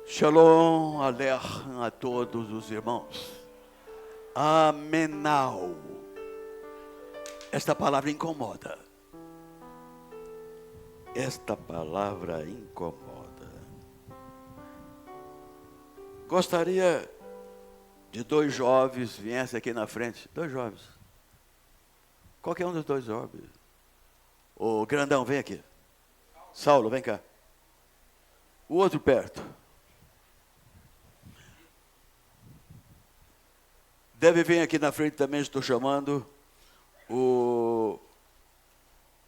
Shalom Aleichem a todos os irmãos. Amenau. Esta palavra incomoda. Esta palavra incomoda. Gostaria de dois jovens viessem aqui na frente. Dois jovens. Qualquer um dos dois jovens. O grandão, vem aqui. Saulo, vem cá. O outro perto. Deve vir aqui na frente também, estou chamando o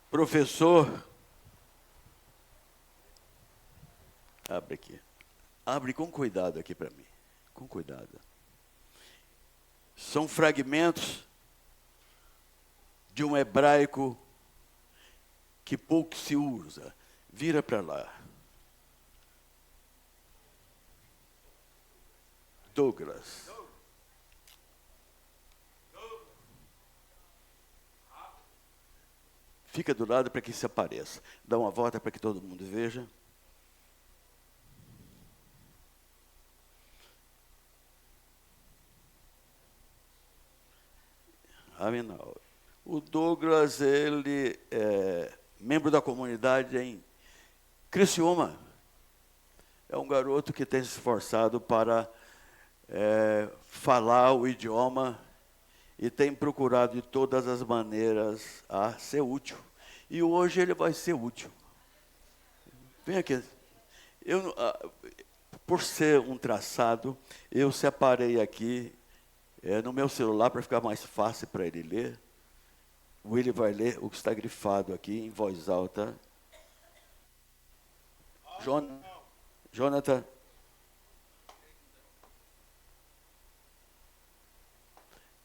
professor. Abre aqui. Abre com cuidado aqui para mim. Com cuidado. São fragmentos de um hebraico que pouco se usa. Vira para lá. Douglas. Fica do lado para que isso apareça. Dá uma volta para que todo mundo veja. Amém. O Douglas, ele é membro da comunidade em Criciúma. É um garoto que tem se esforçado para falar o idioma e tem procurado de todas as maneiras a ser útil. E hoje ele vai ser útil. Vem aqui. Por ser um traçado, eu separei aqui no meu celular para ficar mais fácil para ele ler. O Willy vai ler o que está grifado aqui em voz alta. Jonathan.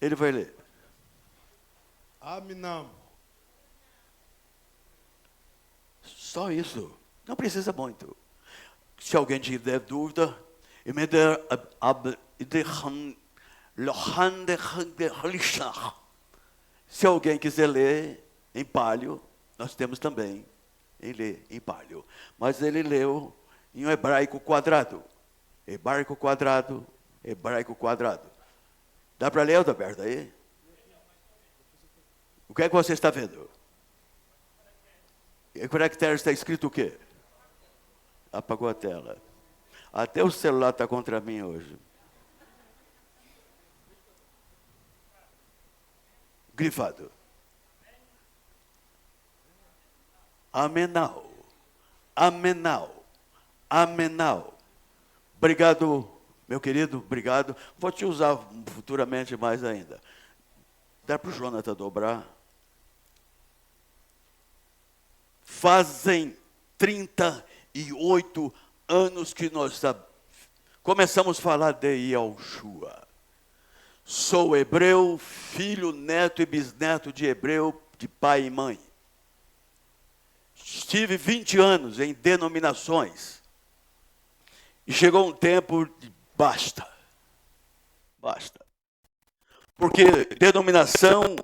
Ele vai ler. Aminam. Só isso. Não precisa muito. Se alguém tiver dúvida, se alguém quiser ler em palio, nós temos também em ler em palio. Mas ele leu em um hebraico quadrado. Hebraico quadrado, hebraico quadrado. Dá para ler, Alberto, aí? O que é que você está vendo? Em caracteres está escrito o quê? Apagou a tela. Até o celular está contra mim hoje. Grifado. Amenau. Amenau. Amenau. Obrigado, meu querido, obrigado. Vou te usar futuramente mais ainda. Dá para o Jonathan dobrar. Fazem 38 anos que nós começamos a falar de Yahushua. Sou hebreu, filho, neto e bisneto de hebreu, de pai e mãe. Estive 20 anos em denominações. E chegou um tempo de basta. Basta. Porque denominação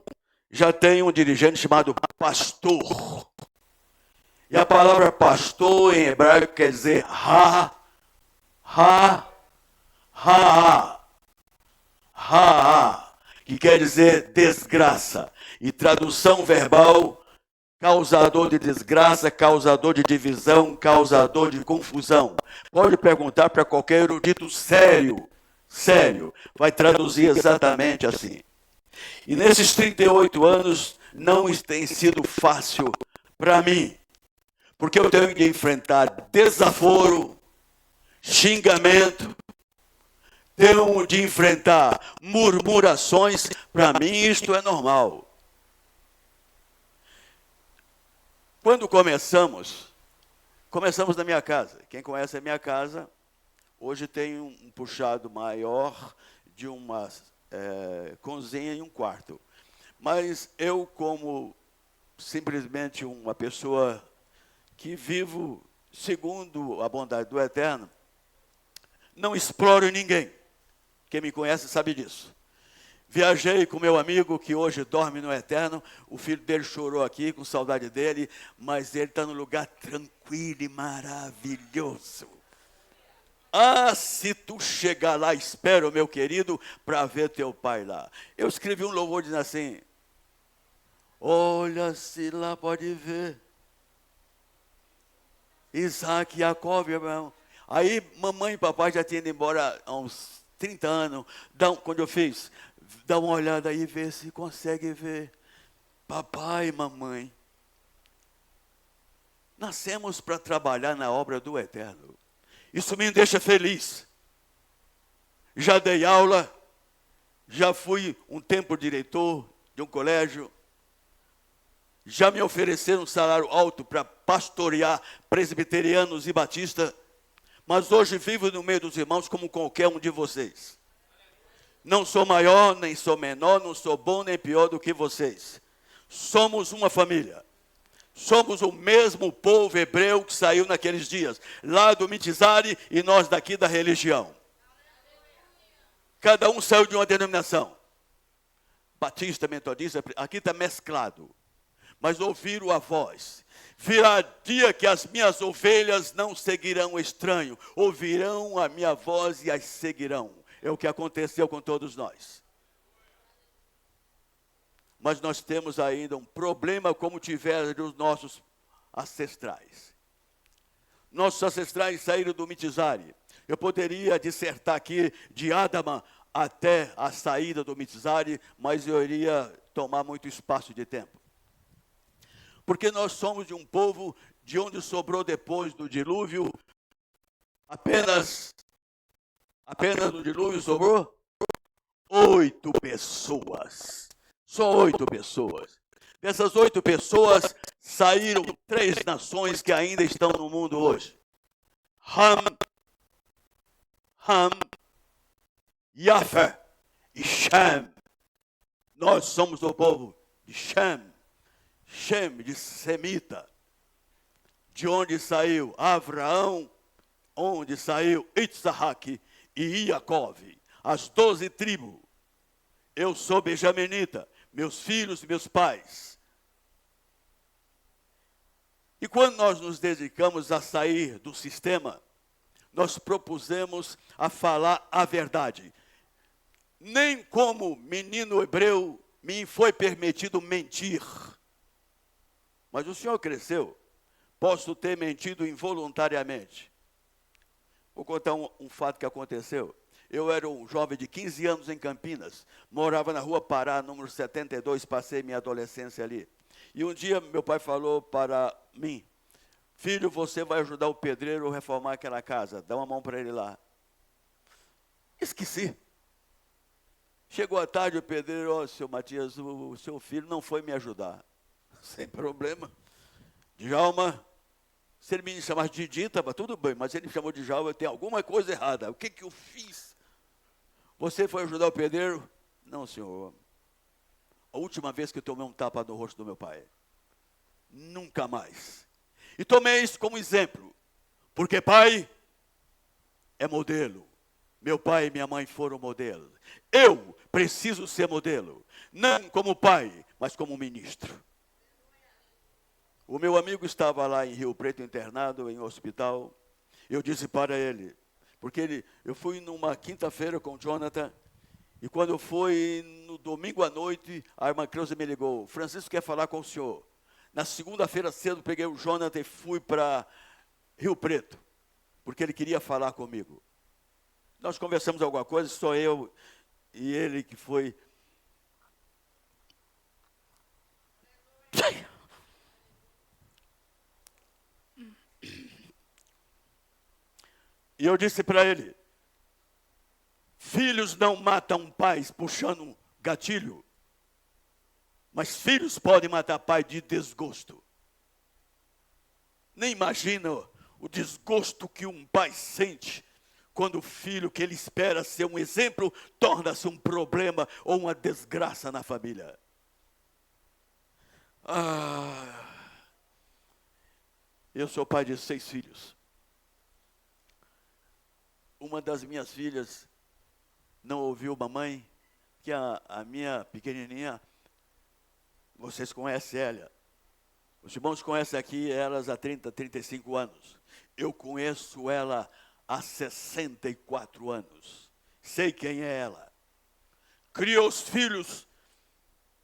já tem um dirigente chamado pastor. E a palavra pastor em hebraico quer dizer que quer dizer desgraça. E tradução verbal, causador de desgraça, causador de divisão, causador de confusão. Pode perguntar para qualquer erudito sério, vai traduzir exatamente assim. E nesses 38 anos não tem sido fácil para mim, porque eu tenho que enfrentar desaforo, xingamento, tenho de enfrentar murmurações. Para mim isto é normal. Quando começamos na minha casa. Quem conhece a minha casa, hoje tem um puxado maior de uma cozinha e um quarto. Mas eu, como simplesmente uma pessoa que vivo segundo a bondade do Eterno, não exploro ninguém. Quem me conhece sabe disso. Viajei com meu amigo que hoje dorme no Eterno. O filho dele chorou aqui, com saudade dele, mas ele está num lugar tranquilo e maravilhoso. Ah, se tu chegar lá, espero, meu querido, para ver teu pai lá. Eu escrevi um louvor dizendo assim: olha, se lá pode ver Isaac e Jacó, meu irmão. Aí mamãe e papai já tinham ido embora há uns 30 anos. Quando eu fiz, dá uma olhada aí e vê se consegue ver. Papai e mamãe, nascemos para trabalhar na obra do Eterno. Isso me deixa feliz. Já dei aula, já fui um tempo diretor de um colégio, já me ofereceram um salário alto para pastorear presbiterianos e batistas, mas hoje vivo no meio dos irmãos como qualquer um de vocês. Não sou maior, nem sou menor, não sou bom nem pior do que vocês. Somos uma família. Somos o mesmo povo hebreu que saiu naqueles dias, lá do Mitizari e nós daqui da religião. Cada um saiu de uma denominação. Batista, metodista, aqui está mesclado. Mas ouviram a voz. Virá dia que as minhas ovelhas não seguirão o estranho, ouvirão a minha voz e as seguirão. É o que aconteceu com todos nós. Mas nós temos ainda um problema como tiveram os nossos ancestrais. Nossos ancestrais saíram do Mitizari. Eu poderia dissertar aqui de Adama até a saída do Mitizari, mas eu iria tomar muito espaço de tempo. Porque nós somos de um povo de onde sobrou depois do dilúvio, apenas no dilúvio sobrou 8 pessoas. Só 8 pessoas. Dessas 8 pessoas, saíram 3 nações que ainda estão no mundo hoje. Ham, Yafé e Shem. Nós somos o povo de Shem. Shem, de Semita. De onde saiu Abraão, onde saiu Isaac e Jacó. As 12 tribos. Eu sou benjaminita, meus filhos e meus pais. E quando nós nos dedicamos a sair do sistema, nós propusemos a falar a verdade. Nem como menino hebreu me foi permitido mentir. Mas o senhor cresceu, posso ter mentido involuntariamente. Vou contar um fato que aconteceu. Eu era um jovem de 15 anos em Campinas, morava na rua Pará, número 72, passei minha adolescência ali. E um dia meu pai falou para mim: filho, você vai ajudar o pedreiro a reformar aquela casa, dá uma mão para ele lá. Esqueci. Chegou a tarde, o pedreiro: ó, seu Matias, o seu filho não foi me ajudar. Sem problema. Djalma, se ele me chamasse de Didi, estava tudo bem, mas ele me chamou de Djalma, tem alguma coisa errada. O que eu fiz? Você foi ajudar o pedreiro? Não, senhor. A última vez que eu tomei um tapa no rosto do meu pai. Nunca mais. E tomei isso como exemplo. Porque pai é modelo. Meu pai e minha mãe foram modelo. Eu preciso ser modelo. Não como pai, mas como ministro. O meu amigo estava lá em Rio Preto, internado, em um hospital. Eu disse para ele, porque eu fui numa quinta-feira com o Jonathan, e quando eu fui no domingo à noite, a irmã Creuza me ligou: Francisco quer falar com o senhor. Na segunda-feira cedo, peguei o Jonathan e fui para Rio Preto, porque ele queria falar comigo. Nós conversamos alguma coisa, só eu e ele que foi. E eu disse para ele: filhos não matam pais puxando um gatilho, mas filhos podem matar pai de desgosto. Nem imagina o desgosto que um pai sente quando o filho que ele espera ser um exemplo torna-se um problema ou uma desgraça na família. Eu sou pai de 6 filhos. Uma das minhas filhas não ouviu mamãe, que a minha pequenininha, vocês conhecem ela. Os irmãos conhecem aqui elas há 30, 35 anos. Eu conheço ela há 64 anos. Sei quem é ela. Criou os filhos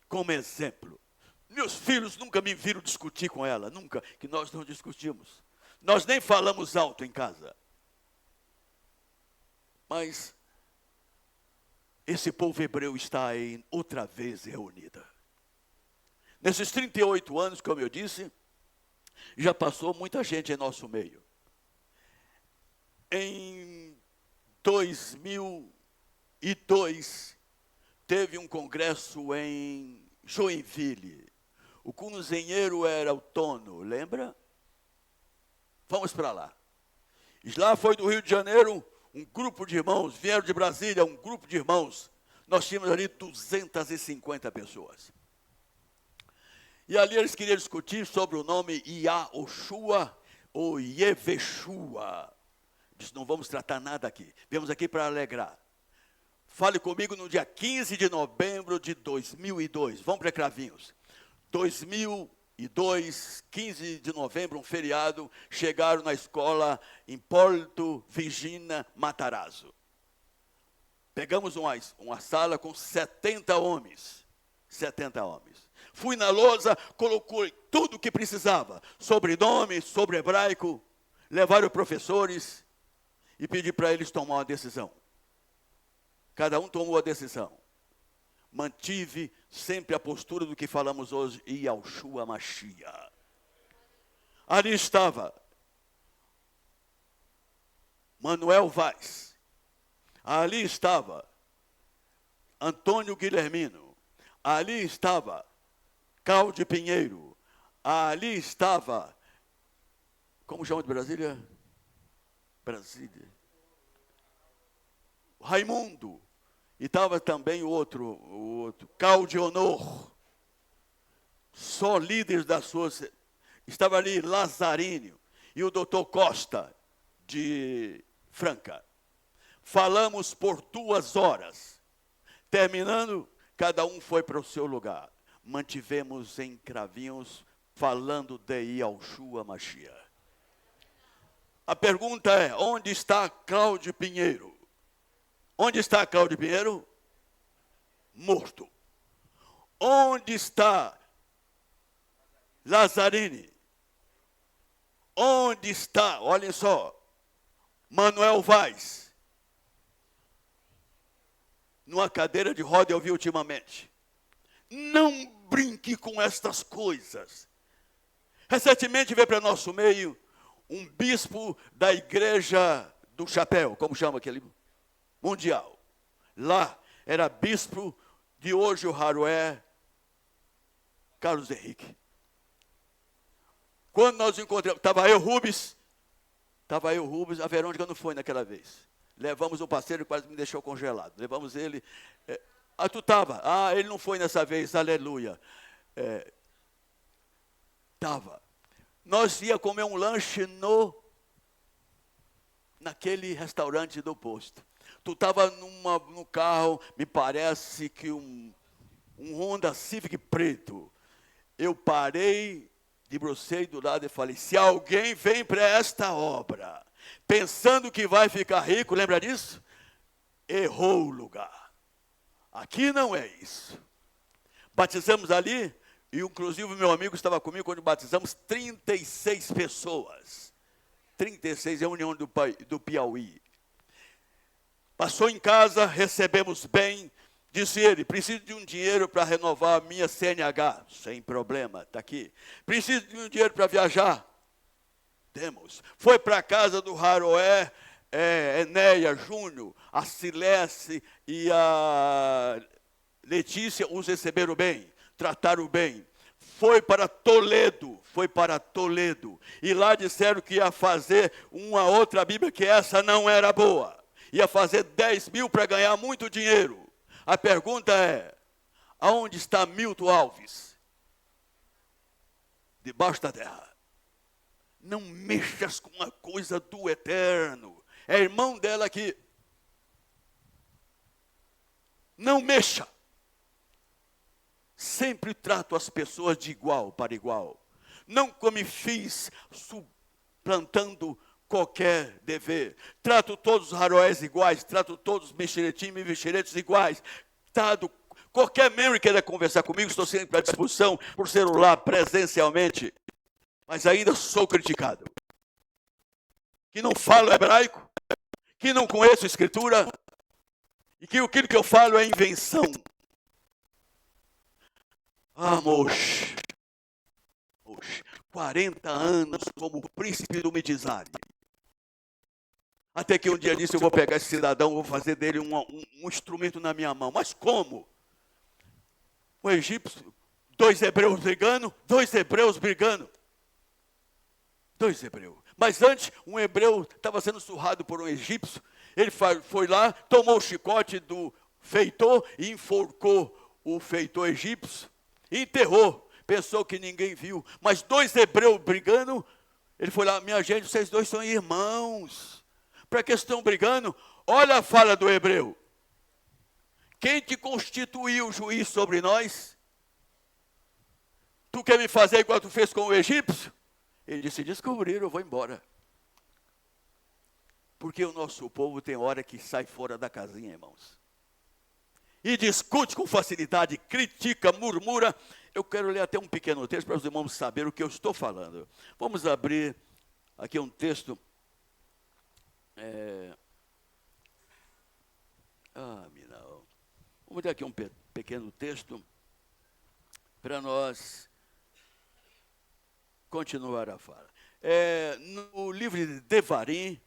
como exemplo. Meus filhos nunca me viram discutir com ela, nunca, que nós não discutimos. Nós nem falamos alto em casa. Mas esse povo hebreu está aí outra vez reunida. Nesses 38 anos, como eu disse, já passou muita gente em nosso meio. Em 2002, teve um congresso em Joinville. O cozinheiro era o Tono, lembra? Vamos para lá. E lá foi do Rio de Janeiro, um grupo de irmãos, vieram de Brasília, um grupo de irmãos. Nós tínhamos ali 250 pessoas. E ali eles queriam discutir sobre o nome Yahushua ou Yeveshua. Disse, não vamos tratar nada aqui. Viemos aqui para alegrar. Fale comigo no dia 15 de novembro de 2002. Vamos para Cravinhos. 2002, 15 de novembro, um feriado, chegaram na escola em Porto Virginia, Matarazzo. Pegamos uma sala com 70 homens. 70 homens. Fui na lousa, colocou tudo o que precisava. Sobrenome, sobre hebraico. Levaram professores e pedi para eles tomar uma decisão. Cada um tomou a decisão. Mantive sempre a postura do que falamos hoje, Yahushua Mashiach. Ali estava Manuel Vaz. Ali estava Antônio Guilhermino. Ali estava Cláudio Pinheiro. Ali estava, como chama de Brasília? Brasília. Raimundo. E estava também o outro, Cláudio Honor. Só líderes das suas. Estava ali Lazarinho e o doutor Costa, de Franca. Falamos por 2 horas. Terminando, cada um foi para o seu lugar. Mantivemos em Cravinhos, falando de Yahushua Mashiach. A pergunta é, onde está Cláudio Pinheiro? Onde está Cláudio Pinheiro? Morto. Onde está Lazarini? Onde está, olhem só, Manuel Vaz? Numa cadeira de roda eu vi ultimamente. Não brinque com estas coisas. Recentemente veio para nosso meio um bispo da igreja do chapéu, como chama aquele? Mundial. Lá era bispo de hoje o Haroé Carlos Henrique. Quando nós encontramos, estava eu, Rubens, a Verônica não foi naquela vez. Levamos um parceiro que quase me deixou congelado. Levamos ele. Tu estava. Ele não foi nessa vez, aleluia. Estava. Nós ia comer um lanche naquele restaurante do posto. Tu estava no carro, me parece que um Honda Civic preto. Eu parei, debrucei do lado e falei, se alguém vem para esta obra, pensando que vai ficar rico, lembra disso? Errou o lugar. Aqui não é isso. Batizamos ali, e inclusive o meu amigo estava comigo quando batizamos 36 pessoas. 36 reunião do Piauí. Passou em casa, recebemos bem. Disse ele, preciso de um dinheiro para renovar a minha CNH. Sem problema, está aqui. Preciso de um dinheiro para viajar. Temos. Foi para a casa do Haroé, Enéia, Júnior, a Cileste e a Letícia os receberam bem, trataram bem. Foi para Toledo. E lá disseram que ia fazer uma outra Bíblia, que essa não era boa. Ia fazer 10 mil para ganhar muito dinheiro. A pergunta é, aonde está Milton Alves? Debaixo da terra. Não mexas com a coisa do eterno. É irmão dela aqui. Não mexa. Sempre trato as pessoas de igual para igual. Não como fiz, suplantando qualquer dever. Trato todos os haroés iguais, trato todos os mexeretim e mexeretes iguais. Qualquer membro que queira conversar comigo, estou sempre à disposição por celular, presencialmente. Mas ainda sou criticado. Que não falo hebraico, que não conheço a escritura, e que aquilo que eu falo é invenção. Moxe, 40 anos como príncipe do Midizari. Até que um dia disse, eu vou pegar esse cidadão, vou fazer dele um instrumento na minha mão. Mas como? O egípcio, dois hebreus brigando. Dois hebreus. Mas antes, um hebreu estava sendo surrado por um egípcio. Ele foi lá, tomou o chicote do feitor e enforcou o feitor egípcio. E enterrou. Pensou que ninguém viu. Mas dois hebreus brigando, ele foi lá, minha gente, vocês dois são irmãos. Para que estão brigando? Olha a fala do hebreu. Quem te constituiu juiz sobre nós? Tu quer me fazer igual tu fez com o egípcio? Ele disse, descobriram, eu vou embora. Porque o nosso povo tem hora que sai fora da casinha, irmãos. E discute com facilidade, critica, murmura. Eu quero ler até um pequeno texto para os irmãos saberem o que eu estou falando. Vamos abrir aqui um texto. Vamos ler aqui um pequeno texto para nós continuar a fala. No livro de Devarim,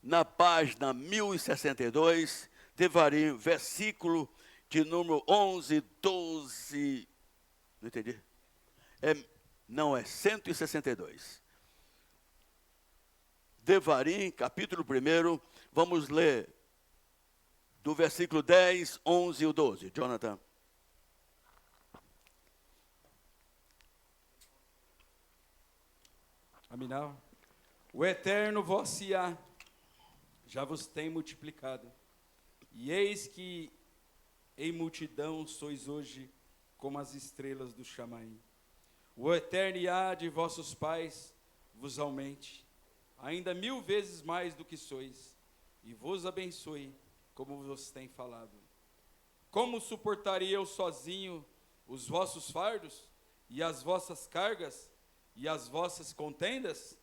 na página 1062, Devarim, versículo de número 11, 12, não entendi? Não, é 162. Devarim, capítulo 1, vamos ler do versículo 10, 11 e 12. Jonathan. Aminal. O eterno vosso Iá já vos tem multiplicado. E eis que em multidão sois hoje como as estrelas do Chamaim. O eterno Iá de vossos pais vos aumente, ainda 1000 vezes mais do que sois, e vos abençoe, como vos tem falado. Como suportaria eu sozinho os vossos fardos, e as vossas cargas, e as vossas contendas?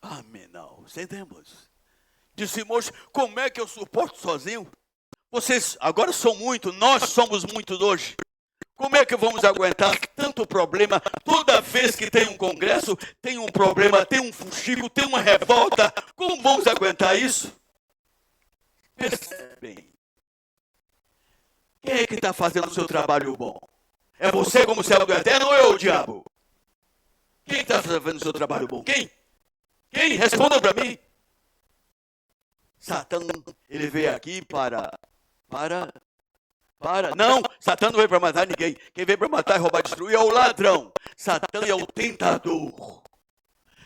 Amém, não. Entendemos. Disse Moisés, como é que eu suporto sozinho? Vocês agora são muito, nós somos muitos hoje. Como é que vamos aguentar tanto problema? Toda vez que tem um congresso, tem um problema, tem um fuxico, tem uma revolta. Como vamos aguentar isso? Percebem. Quem é que está fazendo o seu trabalho bom? É você como servo do eterno ou é o diabo? Quem está fazendo o seu trabalho bom? Quem? Quem? Responda para mim. Satã, ele veio aqui para. Não, Satã não veio para matar ninguém. Quem veio para matar, roubar, destruir é o ladrão. Satã é o tentador.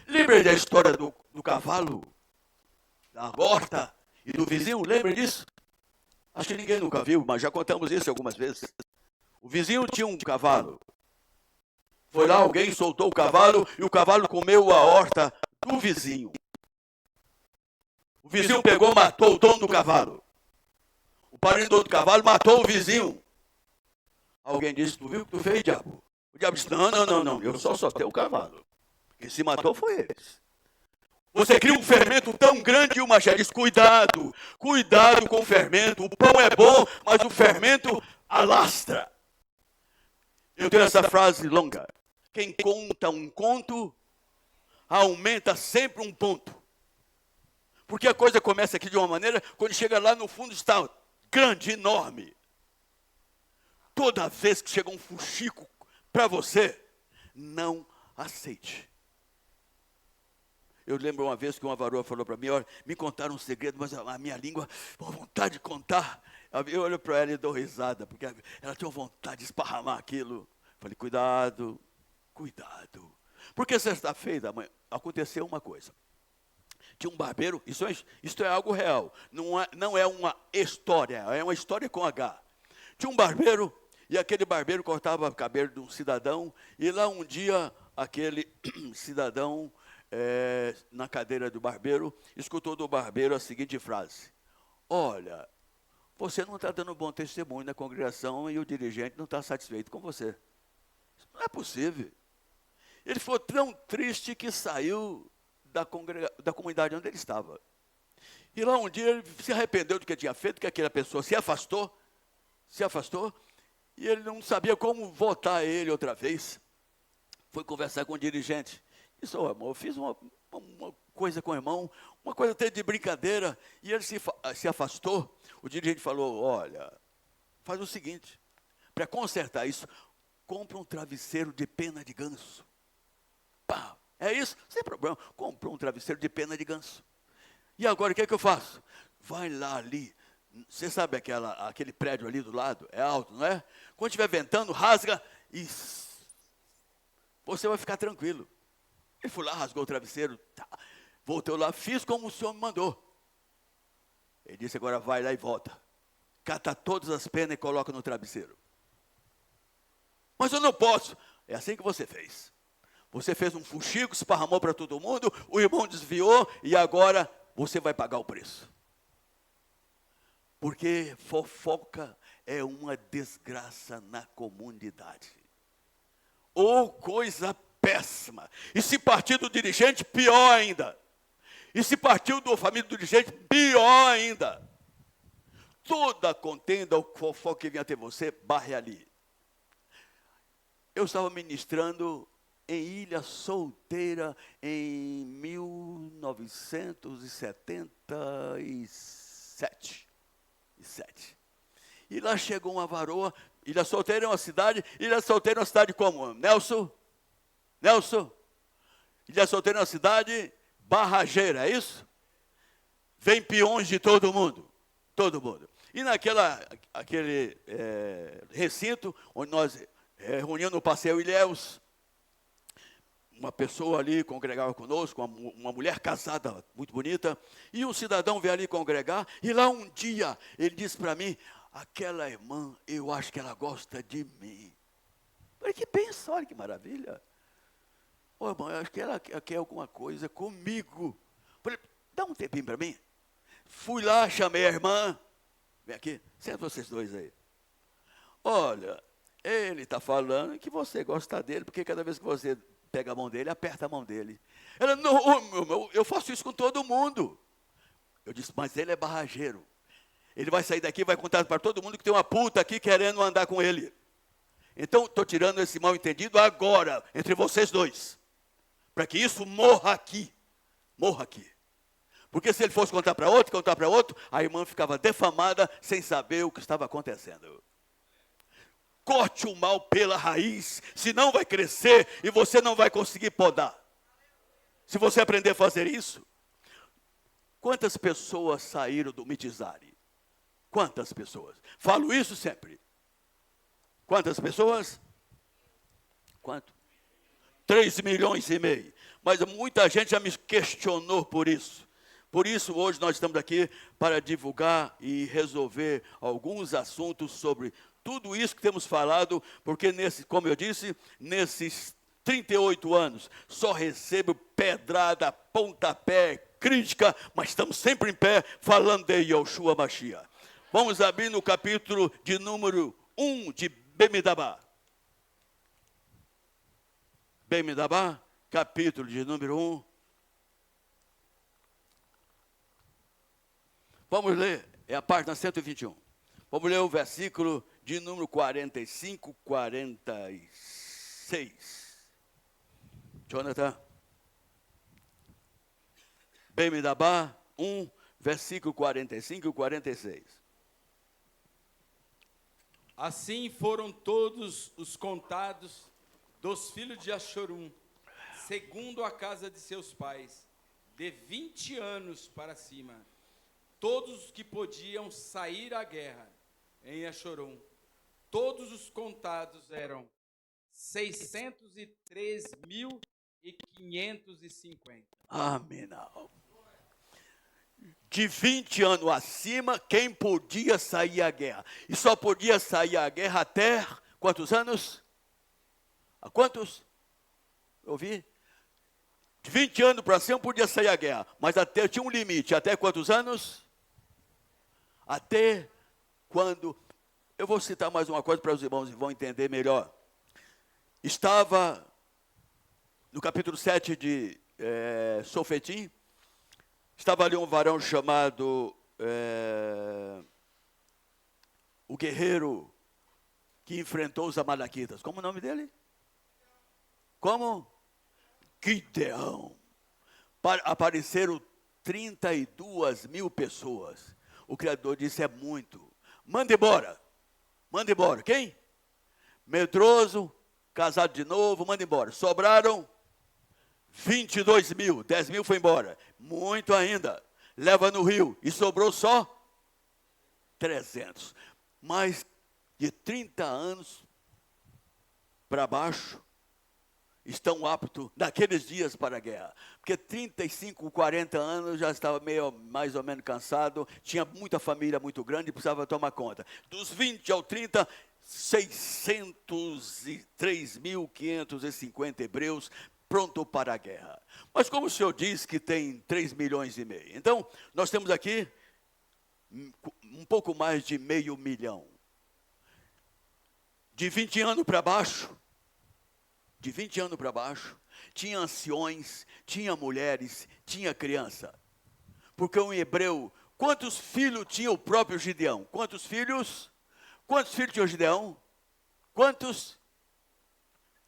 Lembra da história do cavalo? Da horta e do vizinho? Lembra disso? Acho que ninguém nunca viu, mas já contamos isso algumas vezes. O vizinho tinha um cavalo. Foi lá, alguém soltou o cavalo e o cavalo comeu a horta do vizinho. O vizinho pegou, matou o dono do cavalo. O parente do outro cavalo matou o vizinho. Alguém disse, tu viu o que tu fez, diabo? O diabo disse, não, eu só soltei o cavalo. Quem se matou foi eles. Você cria um fermento tão grande e o Machado diz, cuidado com o fermento. O pão é bom, mas o fermento alastra. Eu tenho essa frase longa. Quem conta um conto, aumenta sempre um ponto. Porque a coisa começa aqui de uma maneira, quando chega lá no fundo está grande, enorme. Toda vez que chega um fuxico para você, não aceite. Eu lembro uma vez que uma varoa falou para mim, olha, me contaram um segredo, mas a minha língua, com vontade de contar. Eu olho para ela e dou risada, porque ela tinha vontade de esparramar aquilo. Falei, cuidado. Porque sexta-feira aconteceu uma coisa. Tinha um barbeiro, isso é algo real, não é uma história, é uma história com H. Tinha um barbeiro, e aquele barbeiro cortava o cabelo de um cidadão, e lá um dia aquele cidadão na cadeira do barbeiro, escutou do barbeiro a seguinte frase: olha, você não está dando bom testemunho na congregação e o dirigente não está satisfeito com você. Isso não é possível. Ele ficou tão triste que saiu da comunidade onde ele estava. E lá um dia ele se arrependeu do que tinha feito, que aquela pessoa se afastou, e ele não sabia como voltar ele outra vez. Foi conversar com o dirigente. Disse: ô, irmão, eu fiz uma coisa com o irmão, uma coisa até de brincadeira, e ele se afastou. O dirigente falou: olha, faz o seguinte, para consertar isso, compra um travesseiro de pena de ganso. Pá, é isso? Sem problema. Comprou um travesseiro de pena de ganso. E agora o que é que eu faço? Vai lá ali. Você sabe aquele prédio ali do lado? É alto, não é? Quando estiver ventando, rasga e você vai ficar tranquilo. Ele foi lá, rasgou o travesseiro, tá, voltou lá, fiz como o senhor me mandou. Ele disse: agora vai lá e volta. Cata todas as penas e coloca no travesseiro. Mas eu não posso. É assim que você fez. Você fez um fuxico, esparramou para todo mundo, o irmão desviou e agora você vai pagar o preço. Porque fofoca é uma desgraça na comunidade. Ou coisa péssima. E se partir do dirigente, pior ainda. E se partir da família do dirigente, pior ainda. Toda contenda ou fofoca que vinha até você, barre ali. Eu estava ministrando em Ilha Solteira em 1977. E lá chegou uma varoa. Ilha Solteira é uma cidade. Ilha Solteira é uma cidade como? Nelson? Ilha Solteira é uma cidade barrageira, é isso? Vem peões de todo mundo. E aquele recinto, onde nós reuníamos no Passeio Ilhéus, uma pessoa ali congregava conosco, uma mulher casada, muito bonita, e um cidadão veio ali congregar, e lá um dia ele disse para mim: aquela irmã, eu acho que ela gosta de mim. Falei: que benção, olha que maravilha. Ô, irmão, eu acho que ela quer alguma coisa comigo. Falei: dá um tempinho para mim. Fui lá, chamei a irmã. Vem aqui, senta vocês dois aí. Olha, ele está falando que você gosta dele, porque cada vez que você pega a mão dele, aperta a mão dele. Ela: não, eu faço isso com todo mundo. Eu disse: mas ele é barrageiro. Ele vai sair daqui e vai contar para todo mundo que tem uma puta aqui querendo andar com ele. Então, estou tirando esse mal entendido agora, entre vocês dois. Para que isso morra aqui. Porque se ele fosse contar para outro, a irmã ficava defamada sem saber o que estava acontecendo. Corte o mal pela raiz, senão vai crescer e você não vai conseguir podar. Se você aprender a fazer isso, quantas pessoas saíram do Mitizari? Quantas pessoas? Falo isso sempre. Quantas pessoas? Quanto? 3,5 milhões. Mas muita gente já me questionou por isso. Por isso, hoje nós estamos aqui para divulgar e resolver alguns assuntos sobre tudo isso que temos falado, porque, como eu disse, nesses 38 anos, só recebo pedrada, pontapé, crítica, mas estamos sempre em pé, falando de Yoshua Mashiach. Vamos abrir no capítulo de número 1 de Bemidabá. Bemidabá, capítulo de número 1. Vamos ler, é a página 121. Vamos ler o versículo de número 45, 46. Jonathan. Bemidabá 1, versículo 45 e 46. Assim foram todos os contados dos filhos de Ashorum, segundo a casa de seus pais, de 20 anos para cima, todos os que podiam sair à guerra em Ashorum. Todos os contados eram 603.550. Amém. De 20 anos acima, quem podia sair à guerra? E só podia sair à guerra até quantos anos? A quantos? ouvi? De 20 anos para cima podia sair a guerra, mas até tinha um limite. Até quantos anos? Até quando... Eu vou citar mais uma coisa para os irmãos e vão entender melhor. Estava no capítulo 7 de Sofetim, estava ali um varão chamado o guerreiro que enfrentou os amalequitas. Como o nome dele? Como? Gideão. Apareceram 32 mil pessoas. O Criador disse, é muito. Manda embora. Manda embora. Quem? Medroso, casado de novo, manda embora. Sobraram 22 mil. 10 mil foi embora. Muito ainda. Leva no rio. E sobrou só 300. Mais de 30 anos para baixo, estão aptos naqueles dias para a guerra. Porque 35, 40 anos já estava mais ou menos cansado, tinha muita família muito grande e precisava tomar conta. Dos 20 ao 30, 603.550 hebreus prontos para a guerra. Mas como o senhor diz que tem 3 milhões e meio, então nós temos aqui um pouco mais de 500 mil. De 20 anos para baixo, tinha anciões, tinha mulheres, tinha criança. Porque um hebreu, quantos filhos tinha o próprio Gideão? Quantos filhos tinha o Gideão? Quantos?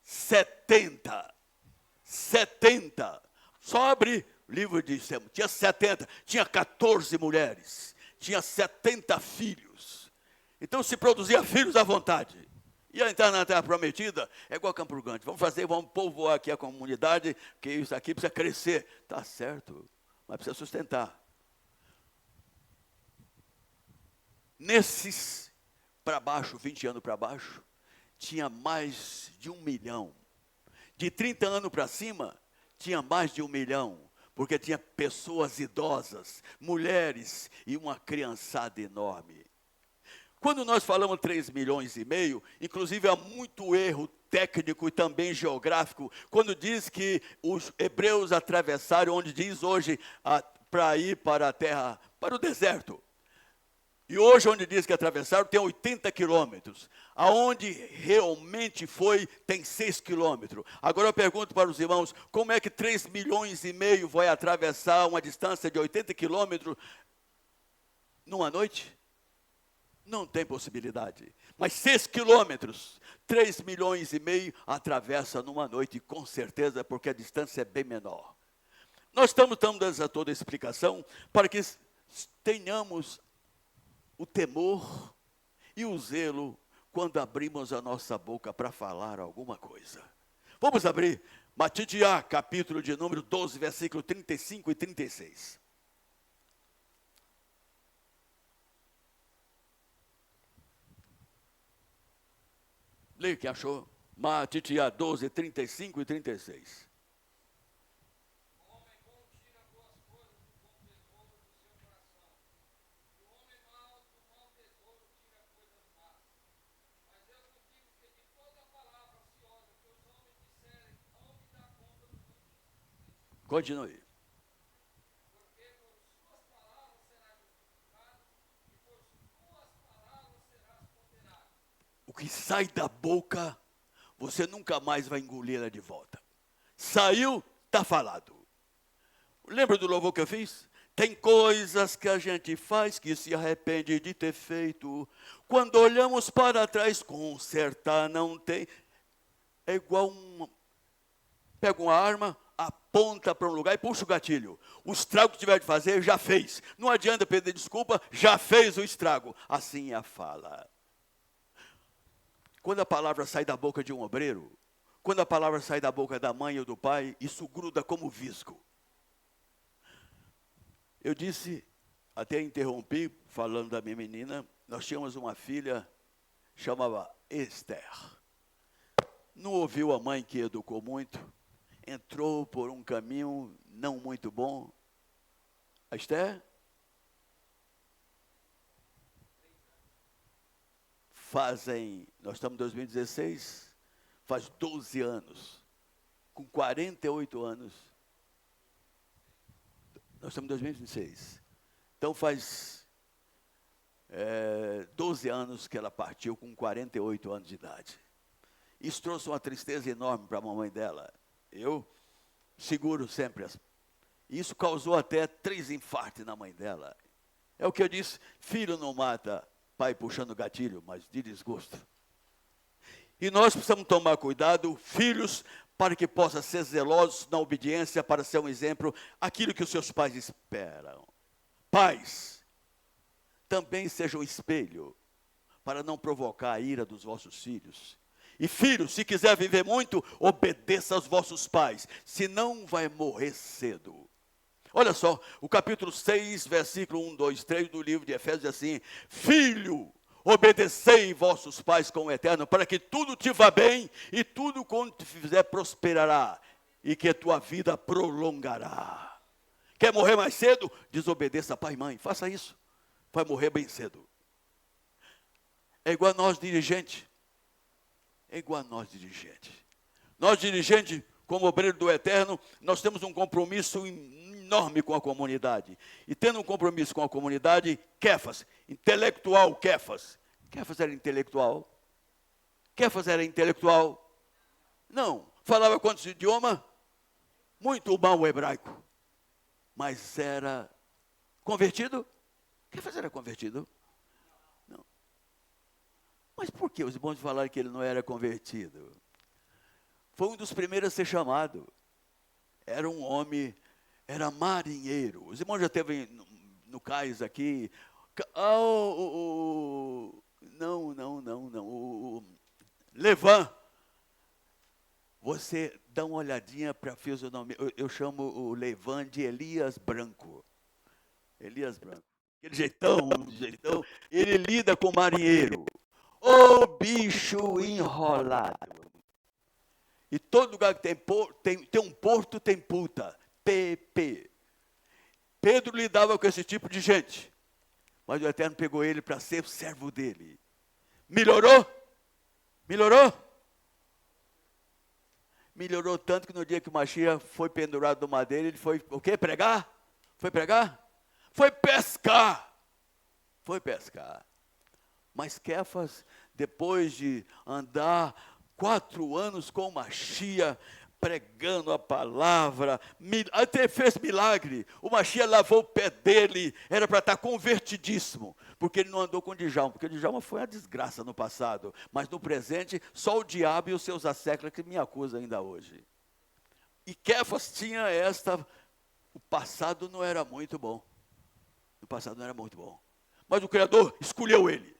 70. Só abrir o livro de Samuel. Tinha 70, tinha 14 mulheres, tinha 70 filhos. Então se produzia filhos à vontade. Ia entrar na Terra Prometida, é igual Campo Grande. Vamos povoar aqui a comunidade, que isso aqui precisa crescer. Tá certo, mas precisa sustentar. Nesses para baixo, 20 anos para baixo, tinha mais de 1 milhão. De 30 anos para cima, tinha mais de 1 milhão. Porque tinha pessoas idosas, mulheres e uma criançada enorme. Quando nós falamos 3 milhões e meio, inclusive há muito erro técnico e também geográfico, quando diz que os hebreus atravessaram, onde diz hoje, para ir para a terra, para o deserto. E hoje, onde diz que atravessaram, tem 80 quilômetros. Aonde realmente foi, tem 6 quilômetros. Agora eu pergunto para os irmãos, como é que 3 milhões e meio vai atravessar uma distância de 80 quilômetros numa noite? Não tem possibilidade. Mas 6 quilômetros, 3 milhões e meio atravessa numa noite, com certeza, porque a distância é bem menor. Nós estamos dando toda a explicação para que tenhamos o temor e o zelo quando abrimos a nossa boca para falar alguma coisa. Vamos abrir Matidiá, capítulo de número 12, versículo 35 e 36. Leia quem achou. Matidiá 12, 35 e 36. O homem bom tira boas coisas do bom tesouro do seu coração. O homem mau do mau tesouro tira coisas más. Mas eu vos digo que de toda palavra ociosa que os homens disserem, não me dá conta do mundo. Continue. Porque por suas palavras será justificado e por suas palavras serás condenado. O que sai da boca, você nunca mais vai engolir ela de volta. Saiu, está falado. Lembra do louvor que eu fiz? Tem coisas que a gente faz que se arrepende de ter feito. Quando olhamos para trás, consertar não tem. É igual pega uma arma, aponta para um lugar e puxa o gatilho. O estrago que tiver de fazer, já fez. Não adianta pedir desculpa, já fez o estrago. Assim é a fala. Quando a palavra sai da boca de um obreiro, quando a palavra sai da boca da mãe ou do pai, isso gruda como visco. Eu disse, até interrompi, falando da minha menina, nós tínhamos uma filha, chamava Esther. Não ouviu a mãe que educou muito, entrou por um caminho não muito bom. A Esther? Nós estamos em 2016, faz 12 anos com 48 anos. Nós estamos em 2026. Então faz 12 anos que ela partiu com 48 anos de idade. Isso trouxe uma tristeza enorme para a mamãe dela. Eu seguro sempre. Isso causou até 3 infartos na mãe dela. É o que eu disse, filho não mata pai puxando gatilho, mas de desgosto. E nós precisamos tomar cuidado, filhos, para que possam ser zelosos na obediência, para ser um exemplo, aquilo que os seus pais esperam. Pais, também sejam um espelho, para não provocar a ira dos vossos filhos. E filhos, se quiser viver muito, obedeça aos vossos pais, senão vai morrer cedo. Olha só, o capítulo 6, versículo 1, 2, 3 do livro de Efésios diz assim: filho, obedecei vossos pais com o eterno, para que tudo te vá bem, e tudo quanto te fizer prosperará, e que a tua vida prolongará. Quer morrer mais cedo? Desobedeça pai e mãe, faça isso, vai morrer bem cedo. É igual a nós dirigentes, Nós dirigentes, como obreiro do eterno, nós temos um compromisso enorme com a comunidade. E tendo um compromisso com a comunidade, Kefas, intelectual Kefas. Kefas era intelectual? Kefas era intelectual? Não. Falava quantos idiomas? Muito mal o hebraico. Mas era convertido? Kefas era convertido? Não. Mas por que os irmãos falaram que ele não era convertido? Foi um dos primeiros a ser chamado. Era um homem, era marinheiro. Os irmãos já esteve no cais aqui. Não. Levan. Você dá uma olhadinha para a fisionomia. Eu chamo o Levan de Elias Branco. Elias Branco. Aquele jeitão. Ele lida com marinheiro. Ô bicho enrolado. E todo lugar que tem um porto, tem puta. PP. Pedro lidava com esse tipo de gente. Mas o Eterno pegou ele para ser servo dele. Melhorou? Melhorou tanto que no dia que o Mashiach foi pendurado no madeiro, ele foi o quê? Pregar? Foi pescar. Mas Kefas, depois de andar 4 anos com o Mashiach, pregando a palavra, até fez milagre. O Mashiach lavou o pé dele, era para estar convertidíssimo, porque ele não andou com o Djalma, porque o Djalma foi uma desgraça no passado, mas no presente, só o diabo e os seus asseclas que me acusam ainda hoje. E Kefas tinha o passado não era muito bom, mas o Criador escolheu ele.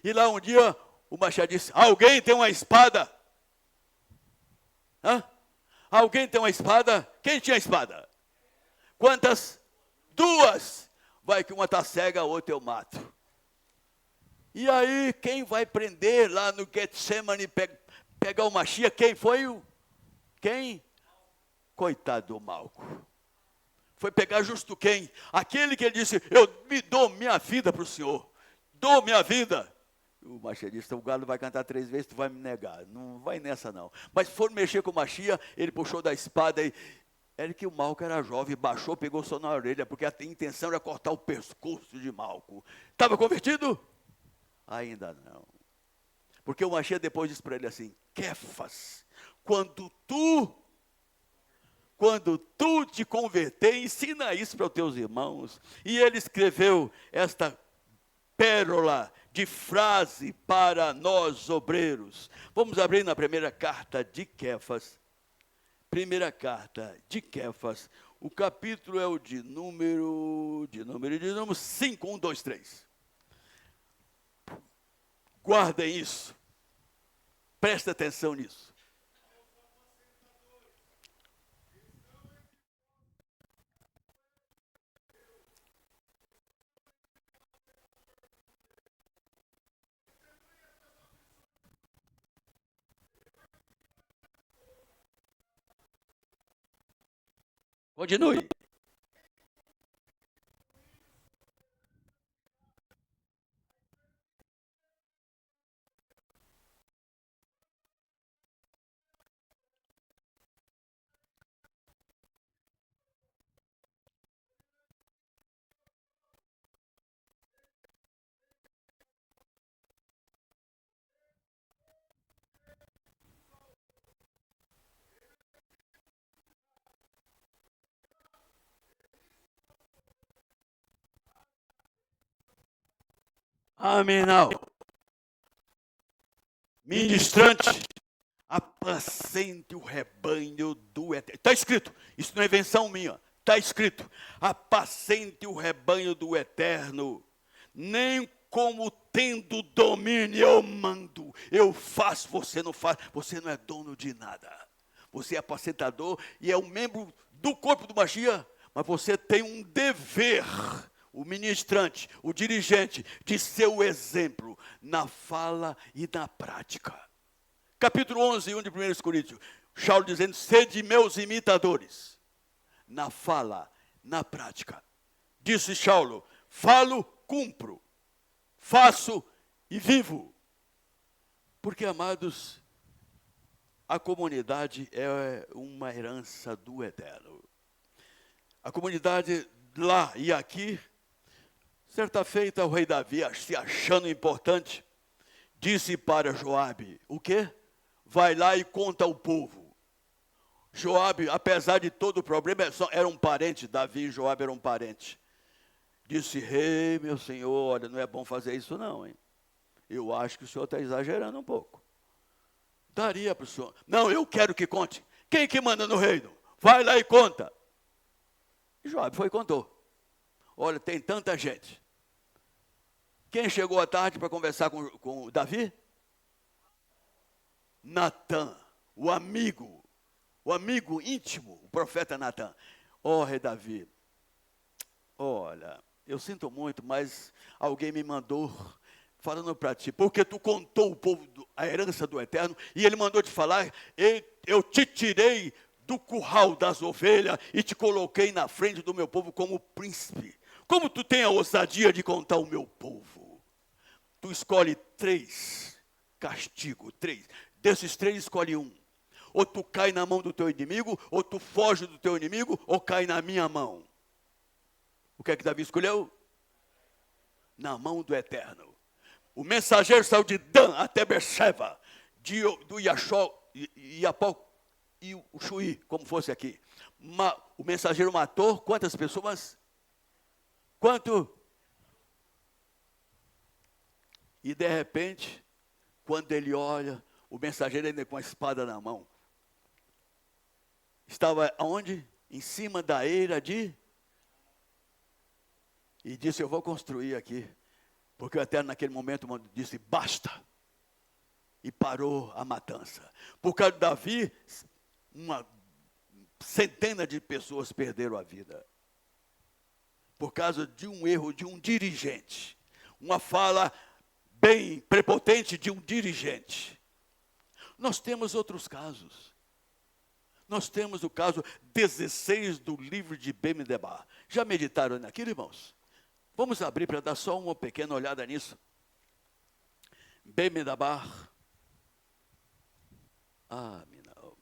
E lá um dia, o Mashiach disse: alguém tem uma espada? Alguém tem uma espada? Quem tinha espada? Quantas? 2. Vai que uma está cega, a outra eu mato. E aí, quem vai prender lá no Getsemane, pegar o Mashiach? Quem foi? Quem? Coitado do Malco. Foi pegar justo quem? Aquele que ele disse: eu me dou minha vida para o Senhor. Dou minha vida. O Mashiach disse: o galo vai cantar 3 vezes, tu vai me negar. Não vai nessa não. Mas foram mexer com o Mashiach, ele puxou da espada e... Era que o Malco era jovem, baixou, pegou só na orelha, porque a intenção era cortar o pescoço de Malco. Estava convertido? Ainda não. Porque o Mashiach depois disse para ele assim: Kefas, quando tu te converter, ensina isso para os teus irmãos. E ele escreveu esta pérola de frase para nós obreiros. Vamos abrir na primeira carta de Kefas. O capítulo é o de número 5, 1, 2, 3. Guardem isso. Presta atenção nisso. Continue. Aminal. Ministrante, apacente o rebanho do Eterno. Está escrito, isso não é invenção minha. Está escrito, apacente o rebanho do Eterno, nem como tendo domínio eu mando, eu faço, você não faz, você não é dono de nada. Você é apacentador e é um membro do corpo do Mashiach, mas você tem um dever, o ministrante, o dirigente, de ser o exemplo na fala e na prática. Capítulo 11, 1 de 1 Coríntios, Paulo dizendo, sede meus imitadores, na fala, na prática. Disse Paulo, falo, cumpro, faço e vivo. Porque, amados, a comunidade é uma herança do Eterno. A comunidade lá e aqui, certa feita o rei Davi, se achando importante, disse para Joabe, o quê? Vai lá e conta ao povo. Joabe, apesar de todo o problema, era um parente, Davi e Joabe eram um parente. Disse, rei, meu senhor, olha, não é bom fazer isso não, hein? Eu acho que o senhor está exagerando um pouco. Daria para o senhor. Não, eu quero que conte. Quem que manda no reino? Vai lá e conta. E Joabe foi e contou. Olha, tem tanta gente. Quem chegou à tarde para conversar com Davi? Natã, o amigo íntimo, o profeta Natã. Rei Davi, olha, eu sinto muito, mas alguém me mandou falando para ti, porque tu contou o povo a herança do Eterno, e ele mandou te falar, eu te tirei do curral das ovelhas e te coloquei na frente do meu povo como príncipe. Como tu tem a ousadia de contar o meu povo? Tu escolhe 3 castigos, 3. Desses 3, escolhe um. Ou tu cai na mão do teu inimigo, ou tu foge do teu inimigo, ou cai na minha mão. O que é que Davi escolheu? Na mão do Eterno. O mensageiro saiu de Dan até Berseba, do Iachó, Iapó e o Chuí, como fosse aqui. O mensageiro matou quantas pessoas? Quanto? E de repente, quando ele olha, o mensageiro ainda com a espada na mão. Estava onde? Em cima da eira de... E disse, eu vou construir aqui. Porque o Eterno naquele momento disse, basta. E parou a matança. Por causa de Davi, uma centena de pessoas perderam a vida. Por causa de um erro de um dirigente. Uma fala bem prepotente de um dirigente. Nós temos outros casos. Nós temos o caso 16 do livro de Bemidbar. Já meditaram naquilo, irmãos? Vamos abrir para dar só uma pequena olhada nisso. Bemidbar. Não.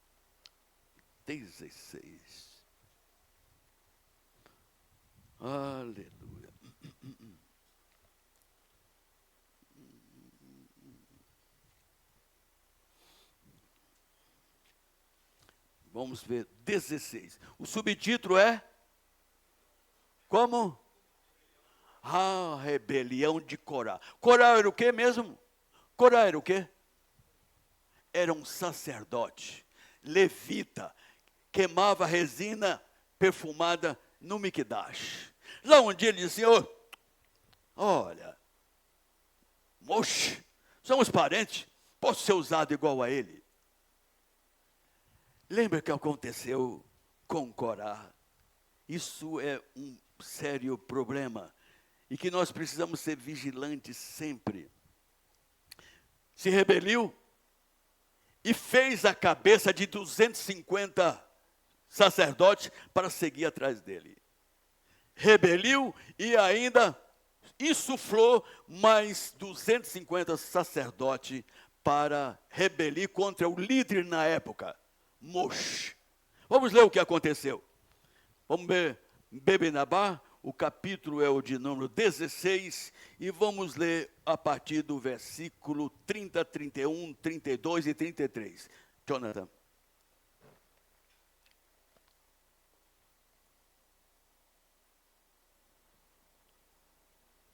16. Aleluia. Vamos ver, 16. O subtítulo é? Como? A rebelião de Corá. Corá era o quê mesmo? Corá era o quê? Era um sacerdote, levita, queimava resina perfumada no Miqudash. Lá um dia ele disse, olha, moxe, somos parentes, posso ser usado igual a ele. Lembra o que aconteceu com Corá? Isso é um sério problema e que nós precisamos ser vigilantes sempre. Se rebeliu e fez a cabeça de 250 sacerdotes para seguir atrás dele. Rebeliu e ainda insuflou mais 250 sacerdotes para rebelir contra o líder na época, Moshe. Vamos ler o que aconteceu. Vamos ver Bemidbar, o capítulo é o de número 16, e vamos ler a partir do versículo 30, 31, 32 e 33. Jonathan.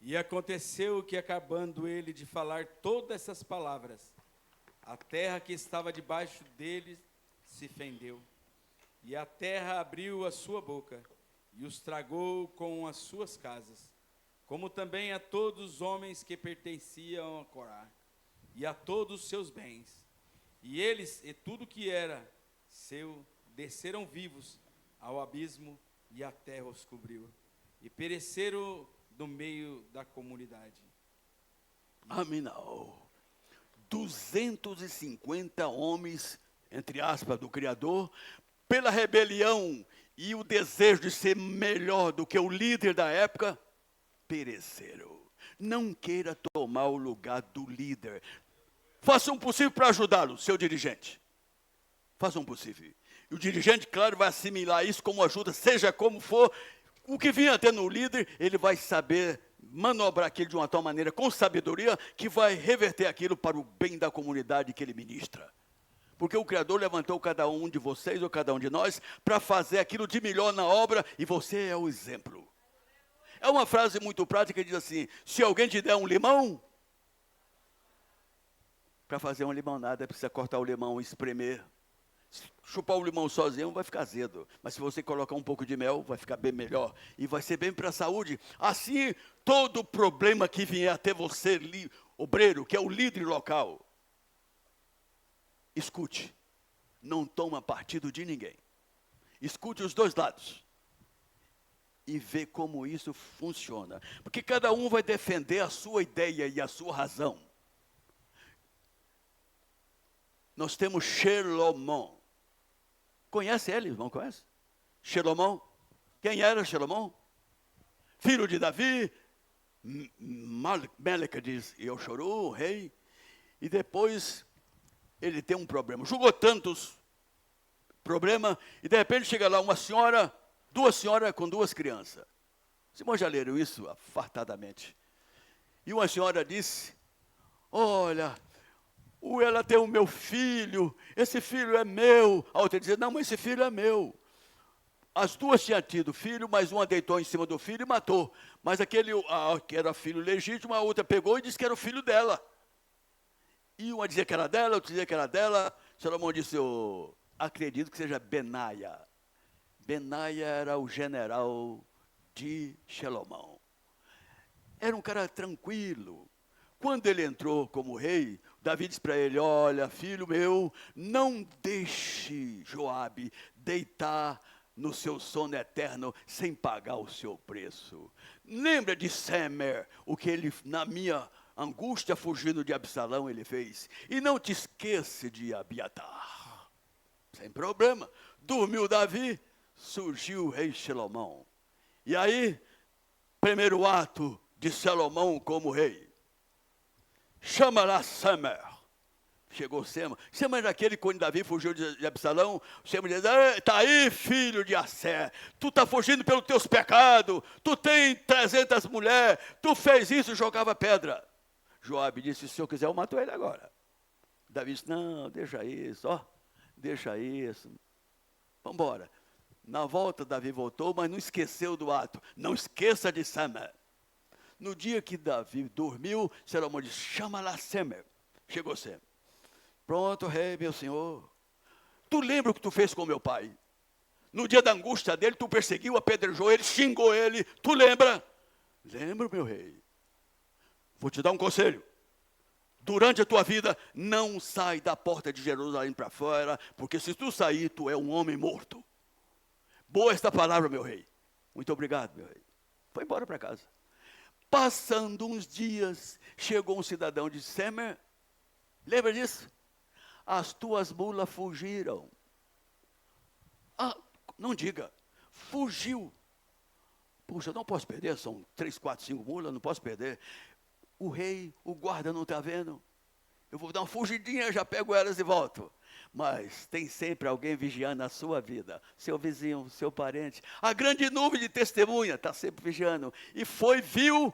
E aconteceu que, acabando ele de falar todas essas palavras, a terra que estava debaixo dele se fendeu. E a terra abriu a sua boca e os tragou com as suas casas, como também a todos os homens que pertenciam a Corá, e a todos os seus bens. E eles e tudo que era seu desceram vivos ao abismo, e a terra os cobriu, e pereceram no meio da comunidade. Aminal. 250 homens, entre aspas, do Criador, pela rebelião e o desejo de ser melhor do que o líder da época, pereceram. Não queira tomar o lugar do líder. Faça o possível para ajudá-lo, seu dirigente. Faça o possível. E o dirigente, claro, vai assimilar isso como ajuda, seja como for. O que vinha tendo o líder, ele vai saber manobrar aquilo de uma tal maneira, com sabedoria, que vai reverter aquilo para o bem da comunidade que ele ministra. Porque o Criador levantou cada um de vocês, ou cada um de nós, para fazer aquilo de melhor na obra, e você é o exemplo. É uma frase muito prática que diz assim: se alguém te der um limão, para fazer uma limonada, precisa cortar o limão e espremer. Chupar o limão sozinho vai ficar azedo, mas se você colocar um pouco de mel, vai ficar bem melhor, e vai ser bem para a saúde. Assim, todo problema que vier até você, obreiro, que é o líder local, escute, não toma partido de ninguém, escute os dois lados, e vê como isso funciona, porque cada um vai defender a sua ideia e a sua razão. Nós temos Shelomão. Conhece ele, irmão? Conhece? Shelomão. Quem era Shelomão? Filho de Davi. Meleca diz, eu chorou, o rei. E depois ele tem um problema. Julgou tantos problemas. E de repente chega lá uma senhora, duas senhoras com duas crianças. Os irmãos já leram isso fartadamente. E uma senhora disse: olha, ela tem o meu filho, esse filho é meu. A outra dizia: não, mas esse filho é meu. As duas tinham tido filho, mas uma deitou em cima do filho e matou. Mas aquele que era filho legítimo, a outra pegou e disse que era o filho dela. E uma dizia que era dela, outra dizia que era dela. Salomão disse: eu acredito que seja Benaia. Benaia era o general de Shelomão. Era um cara tranquilo. Quando ele entrou como rei, Davi disse para ele: olha, filho meu, não deixe Joabe deitar no seu sono eterno sem pagar o seu preço. Lembra de Semer, o que ele, na minha angústia, fugindo de Absalão, ele fez. E não te esqueça de Abiatar. Sem problema. Dormiu Davi, surgiu o rei Salomão. E aí, primeiro ato de Salomão como rei. Chama lá Semer. Chegou Semer. Semer era aquele que quando Davi fugiu de Absalão, Semer diz: está aí, filho de Assé, tu está fugindo pelos teus pecados, tu tem 300 mulheres, tu fez isso e jogava pedra. Joabe disse: se eu quiser eu mato ele agora. Davi disse: não, deixa isso, deixa isso. Vamos embora. Na volta Davi voltou, mas não esqueceu do ato. Não esqueça de Semer. No dia que Davi dormiu, Salomão disse: chama lá Semer. Chegou Semer. Pronto, rei, meu senhor. Tu lembra o que tu fez com meu pai? No dia da angústia dele, tu perseguiu, apedrejou ele, xingou ele. Tu lembra? Lembro, meu rei. Vou te dar um conselho. Durante a tua vida, não sai da porta de Jerusalém para fora, porque se tu sair, tu é um homem morto. Boa esta palavra, meu rei. Muito obrigado, meu rei. Foi embora para casa. Passando uns dias, chegou um cidadão de Semer. Lembra disso? As tuas mulas fugiram. Não diga, fugiu. Puxa, não posso perder, são 3, 4, 5 mulas, não posso perder. O rei, o guarda não está vendo. Eu vou dar uma fugidinha, já pego elas e volto. Mas tem sempre alguém vigiando a sua vida. Seu vizinho, seu parente. A grande nuvem de testemunha está sempre vigiando. E foi, viu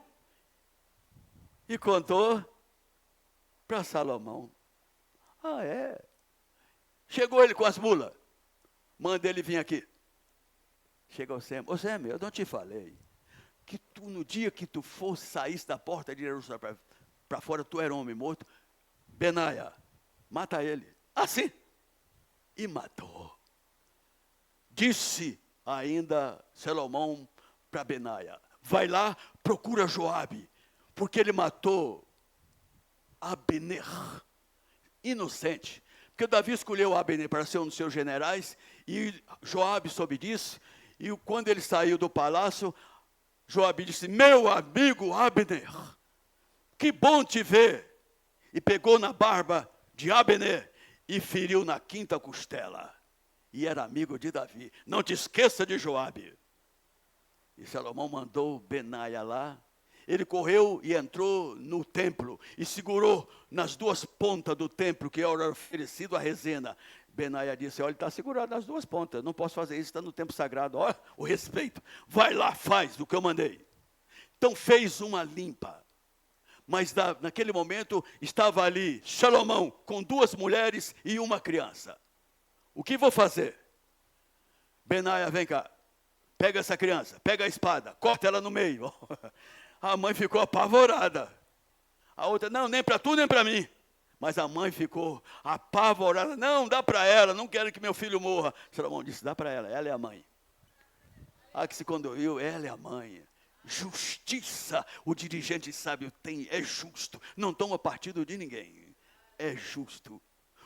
e contou para Salomão. É. Chegou ele com as mulas. Manda ele vir aqui. Chegou o Semer. Ô Semer, eu não te falei. que tu, no dia que tu fosse, saísse da porta de Jerusalém para fora, tu era um homem morto. Benaia, mata ele. Assim. E matou. Disse ainda Salomão para Benaia: vai lá, procura Joabe, porque ele matou Abner, inocente. Porque Davi escolheu Abner para ser um dos seus generais, e Joabe soube disso, e quando ele saiu do palácio, Joabe disse: meu amigo Abner, que bom te ver. E pegou na barba de Abner e feriu na quinta costela. E era amigo de Davi. Não te esqueça de Joabe. E Salomão mandou Benaia lá. Ele correu e entrou no templo e segurou nas duas pontas do templo, que era oferecido a rezenda. Benaia disse: olha, ele está segurado nas duas pontas, não posso fazer isso, está no templo sagrado. Olha o respeito. Vai lá, faz o que eu mandei. Então fez uma limpa. Mas naquele momento estava ali Salomão com 2 mulheres e uma criança. O que vou fazer? Benaia, vem cá. Pega essa criança, pega a espada, corta ela no meio. A mãe ficou apavorada. A outra: não, nem para tu, nem para mim. Mas a mãe ficou apavorada. Não, dá para ela, não quero que meu filho morra. Salomão disse: dá para ela é a mãe. A que se conduziu, ela é a mãe. Justiça, o dirigente sábio tem, é justo, não toma partido de ninguém, é justo.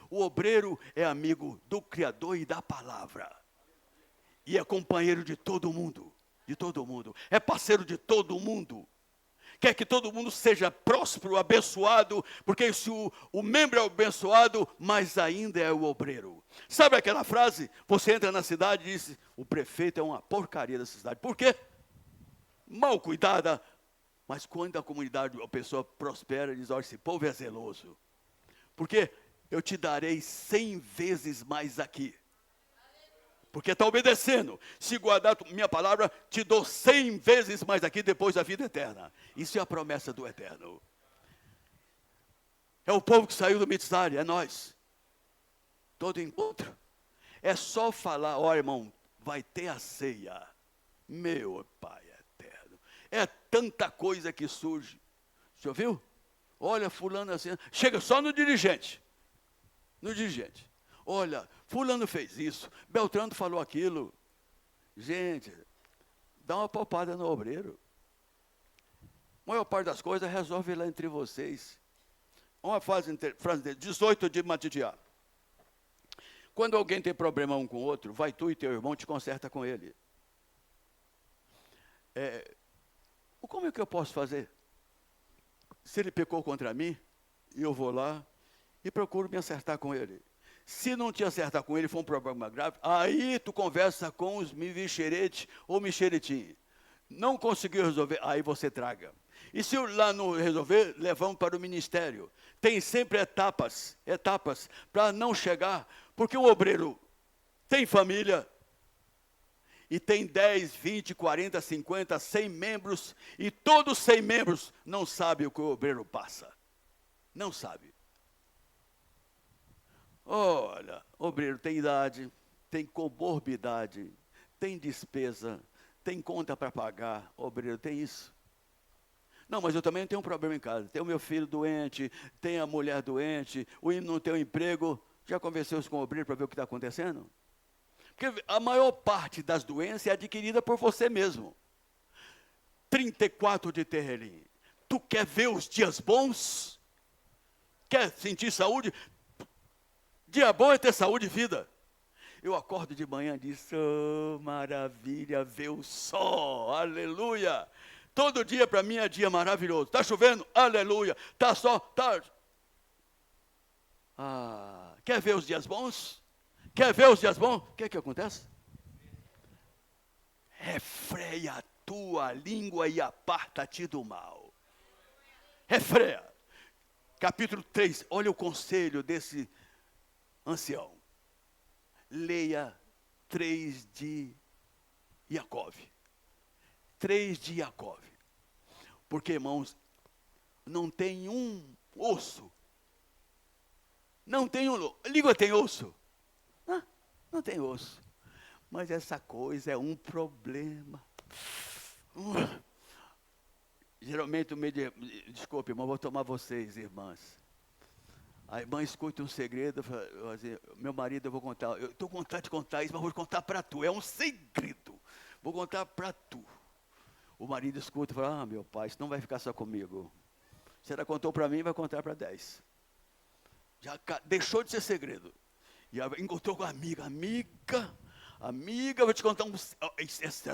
O obreiro é amigo do Criador e da palavra, e é companheiro de todo mundo, é parceiro de todo mundo. Quer que todo mundo seja próspero, abençoado, porque se o membro é abençoado, mais ainda é o obreiro. Sabe aquela frase? Você entra na cidade e diz: o prefeito é uma porcaria dessa cidade. Por quê? Mal cuidada. Mas quando a comunidade, a pessoa prospera, diz: olha, esse povo é zeloso. Porque eu te darei 100 vezes mais aqui. Porque está obedecendo. Se guardar minha palavra, te dou 100 vezes mais aqui depois da vida eterna. Isso é a promessa do eterno. É o povo que saiu do Mitzar, é nós. Todo encontro. É só falar: olha, irmão, vai ter a ceia. Meu Pai eterno. É tanta coisa que surge. Você ouviu? Olha, fulano assim. Chega só no dirigente. No dirigente. Olha, fulano fez isso, Beltrano falou aquilo. Gente, dá uma poupada no obreiro. A maior parte das coisas resolve lá entre vocês. Uma frase 18 de Matitiá. Quando alguém tem problema um com o outro, vai tu e teu irmão, te conserta com ele. Como é que eu posso fazer? Se ele pecou contra mim, eu vou lá e procuro me acertar com ele. Se não te acertar com ele, for um problema grave, aí tu conversa com os mivicherete ou micheretim. Não conseguiu resolver, aí você traga. E se lá não resolver, levamos para o ministério. Tem sempre etapas para não chegar, porque o obreiro tem família, e tem 10, 20, 40, 50, 100 membros, e todos 100 membros não sabem o que o obreiro passa. Não sabe. Olha, o obreiro tem idade, tem comorbidade, tem despesa, tem conta para pagar. O obreiro tem isso. Não, mas eu também tenho um problema em casa. Tem o meu filho doente, tem a mulher doente, o não tem um emprego. Já conversou com o obreiro para ver o que está acontecendo? Porque a maior parte das doenças é adquirida por você mesmo. 34 de Terrelim. Tu quer ver os dias bons? Quer sentir saúde? Dia bom é ter saúde e vida. Eu acordo de manhã e digo: oh, maravilha, ver o sol, aleluia. Todo dia para mim é dia maravilhoso. Está chovendo? Aleluia. Está sol? Tá. Quer ver os dias bons? Quer ver os dias bons? O que é que acontece? Refreia a tua língua e aparta-te do mal. Refreia. Capítulo 3, olha o conselho desse ancião. Leia 3 de Jacó. 3 de Jacó. Porque, irmãos, não tem um osso. Não tem um... Língua tem osso? Não tem osso. Mas essa coisa é um problema. Geralmente, desculpe, irmão, vou tomar vocês, irmãs. A irmã escuta um segredo, fala assim, meu marido, eu vou contar. Eu estou com vontade de contar isso, mas vou contar para tu. É um segredo. Vou contar para tu. O marido escuta e fala, meu pai, isso não vai ficar só comigo. Se ela contou para mim, vai contar para 10. Já deixou de ser segredo. E encontrou com a amiga. Amiga, eu vou te contar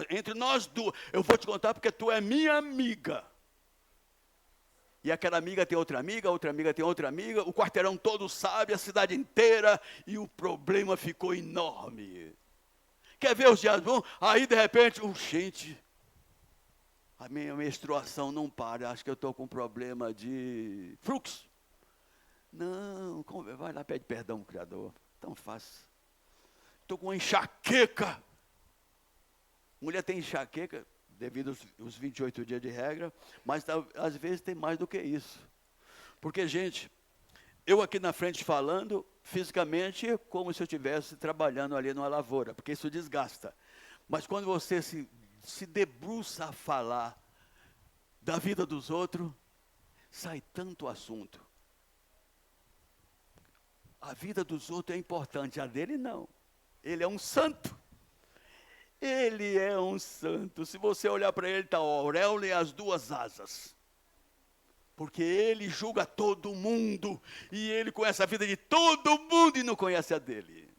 entre nós duas. Eu vou te contar porque tu é minha amiga. E aquela amiga tem outra amiga tem outra amiga, o quarteirão todo sabe, a cidade inteira, e o problema ficou enorme. Quer ver os dias bons? Aí, de repente, gente, a minha menstruação não para, acho que eu estou com problema de fluxo. Não, vai lá, pede perdão ao Criador, tão fácil. Estou com uma enxaqueca. Mulher tem enxaqueca, devido aos 28 dias de regra, mas às vezes tem mais do que isso. Porque, gente, eu aqui na frente falando, fisicamente, é como se eu estivesse trabalhando ali numa lavoura, porque isso desgasta. Mas quando você se debruça a falar da vida dos outros, sai tanto assunto. A vida dos outros é importante, a dele não. Ele é um santo. Ele é um santo. Se você olhar para ele, está a auréola e as duas asas. Porque ele julga todo mundo. E ele conhece a vida de todo mundo e não conhece a dele.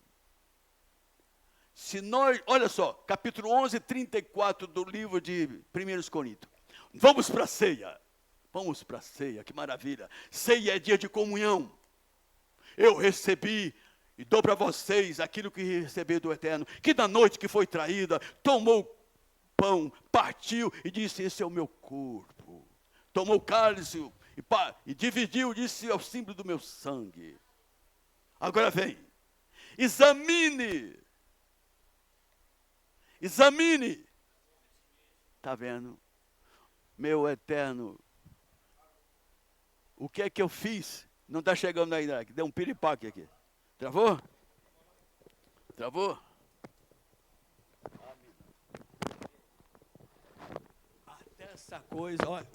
Se nós, olha só, capítulo 11, 34 do livro de 1 Coríntios. Vamos para a ceia. Vamos para a ceia, que maravilha. Ceia é dia de comunhão. Eu recebi e dou para vocês aquilo que recebi do Eterno, que na noite que foi traída, tomou pão, partiu e disse, esse é o meu corpo. Tomou o cálice e dividiu, disse, é o símbolo do meu sangue. Agora vem, examine. Está vendo? Meu Eterno, o que é que eu fiz? Não está chegando ainda, deu um piripaque aqui. Travou? Travou? Até essa coisa, olha.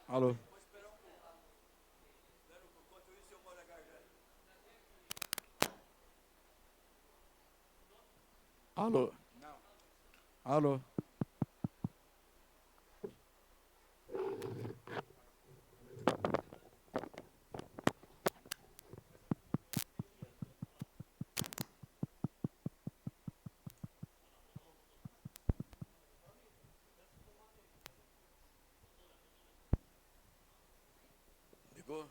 Alô? Alô? Não. Alô? Ligou?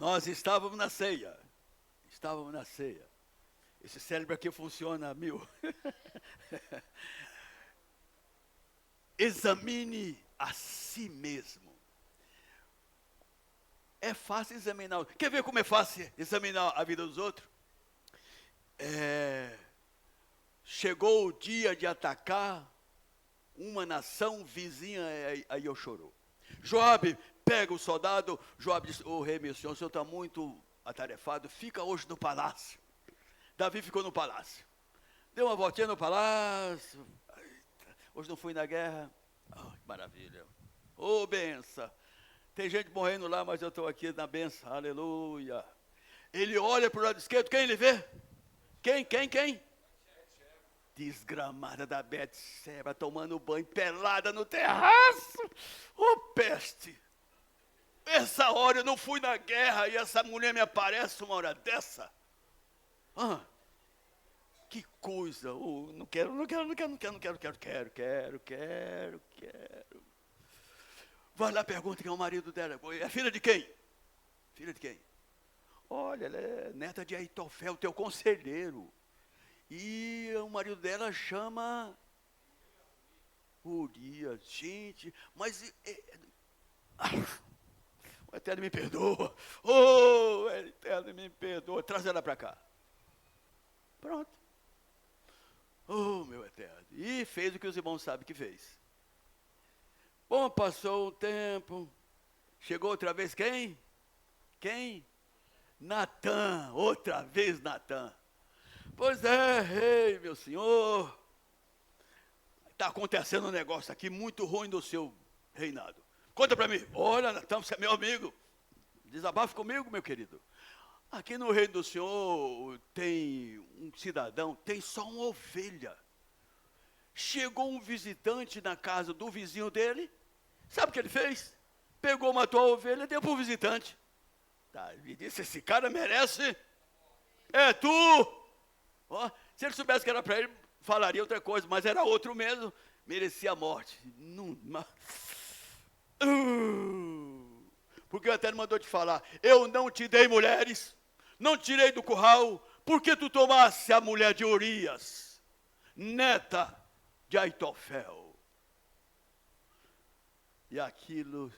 Nós estávamos na ceia. Esse cérebro aqui funciona a 1000. Examine a si mesmo. É fácil examinar. Quer ver como é fácil examinar a vida dos outros? Chegou o dia de atacar uma nação vizinha, aí eu chorou. Joabe pega o soldado, Joabe diz, rei, meu senhor, o senhor está muito atarefado, fica hoje no palácio. Davi ficou no palácio. Deu uma voltinha no palácio. Hoje não fui na guerra. Que maravilha. Benção. Tem gente morrendo lá, mas eu estou aqui na benção. Aleluia. Ele olha para o lado esquerdo, quem ele vê? Quem? Desgramada da Betseba, tomando banho pelada no terraço. Peste. Essa hora eu não fui na guerra e essa mulher me aparece uma hora dessa. Que coisa. Não quero. Vai lá, pergunta quem é o marido dela. É filha de quem? Olha, ela é neta de Aitofel, teu conselheiro. E o marido dela chama Urias. Gente, mas o Eterno me perdoa. O Eterno me perdoa. Traz ela para cá. Pronto. Oh, meu eterno. E fez o que os irmãos sabem que fez. Bom, passou o tempo. Chegou outra vez quem? Quem? Natã. Outra vez Natã. Pois é, rei, meu senhor. Está acontecendo um negócio aqui muito ruim do seu reinado. Conta para mim. Olha, Natã, você é meu amigo. Desabafe comigo, meu querido. Aqui no reino do Senhor tem um cidadão, tem só uma ovelha. Chegou um visitante na casa do vizinho dele. Sabe o que ele fez? Pegou, matou a ovelha e deu para o visitante. Tá, ele disse, esse cara merece. É tu. Ó, se ele soubesse que era para ele, falaria outra coisa, mas era outro mesmo. Merecia a morte. Não, porque o Eterno mandou te falar, eu não te dei mulheres, não tirei do curral, porque tu tomasse a mulher de Urias, neta de Aitofel. E aquilo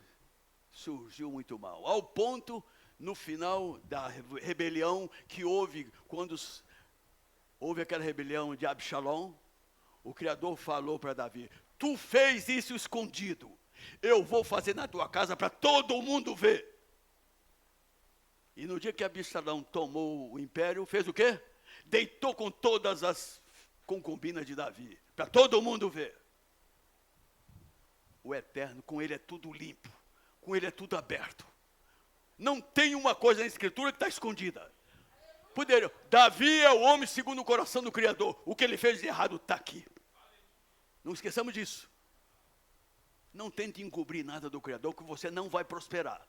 surgiu muito mal, ao ponto, no final da rebelião que houve, quando houve aquela rebelião de Absalom, o Criador falou para Davi, tu fez isso escondido, eu vou fazer na tua casa para todo mundo ver. E no dia que Absalão tomou o império, fez o quê? Deitou com todas as concubinas de Davi, para todo mundo ver. O Eterno, com ele é tudo limpo, com ele é tudo aberto. Não tem uma coisa na Escritura que está escondida. Davi é o homem segundo o coração do Criador. O que ele fez de errado está aqui. Não esqueçamos disso. Não tente encobrir nada do Criador, que você não vai prosperar.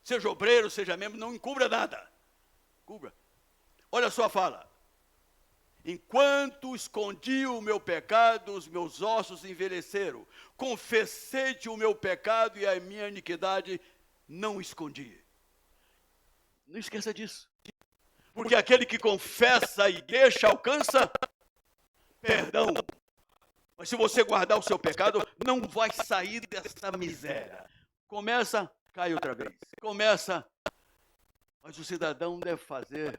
Seja obreiro, seja membro, não encubra nada. Cubra. Olha só a fala. Enquanto escondi o meu pecado, os meus ossos envelheceram. Confessei-te o meu pecado e a minha iniquidade não escondi. Não esqueça disso. Porque aquele que confessa e deixa, alcança perdão. Mas se você guardar o seu pecado, não vai sair dessa miséria. Começa, cai outra vez. Começa, mas o cidadão deve fazer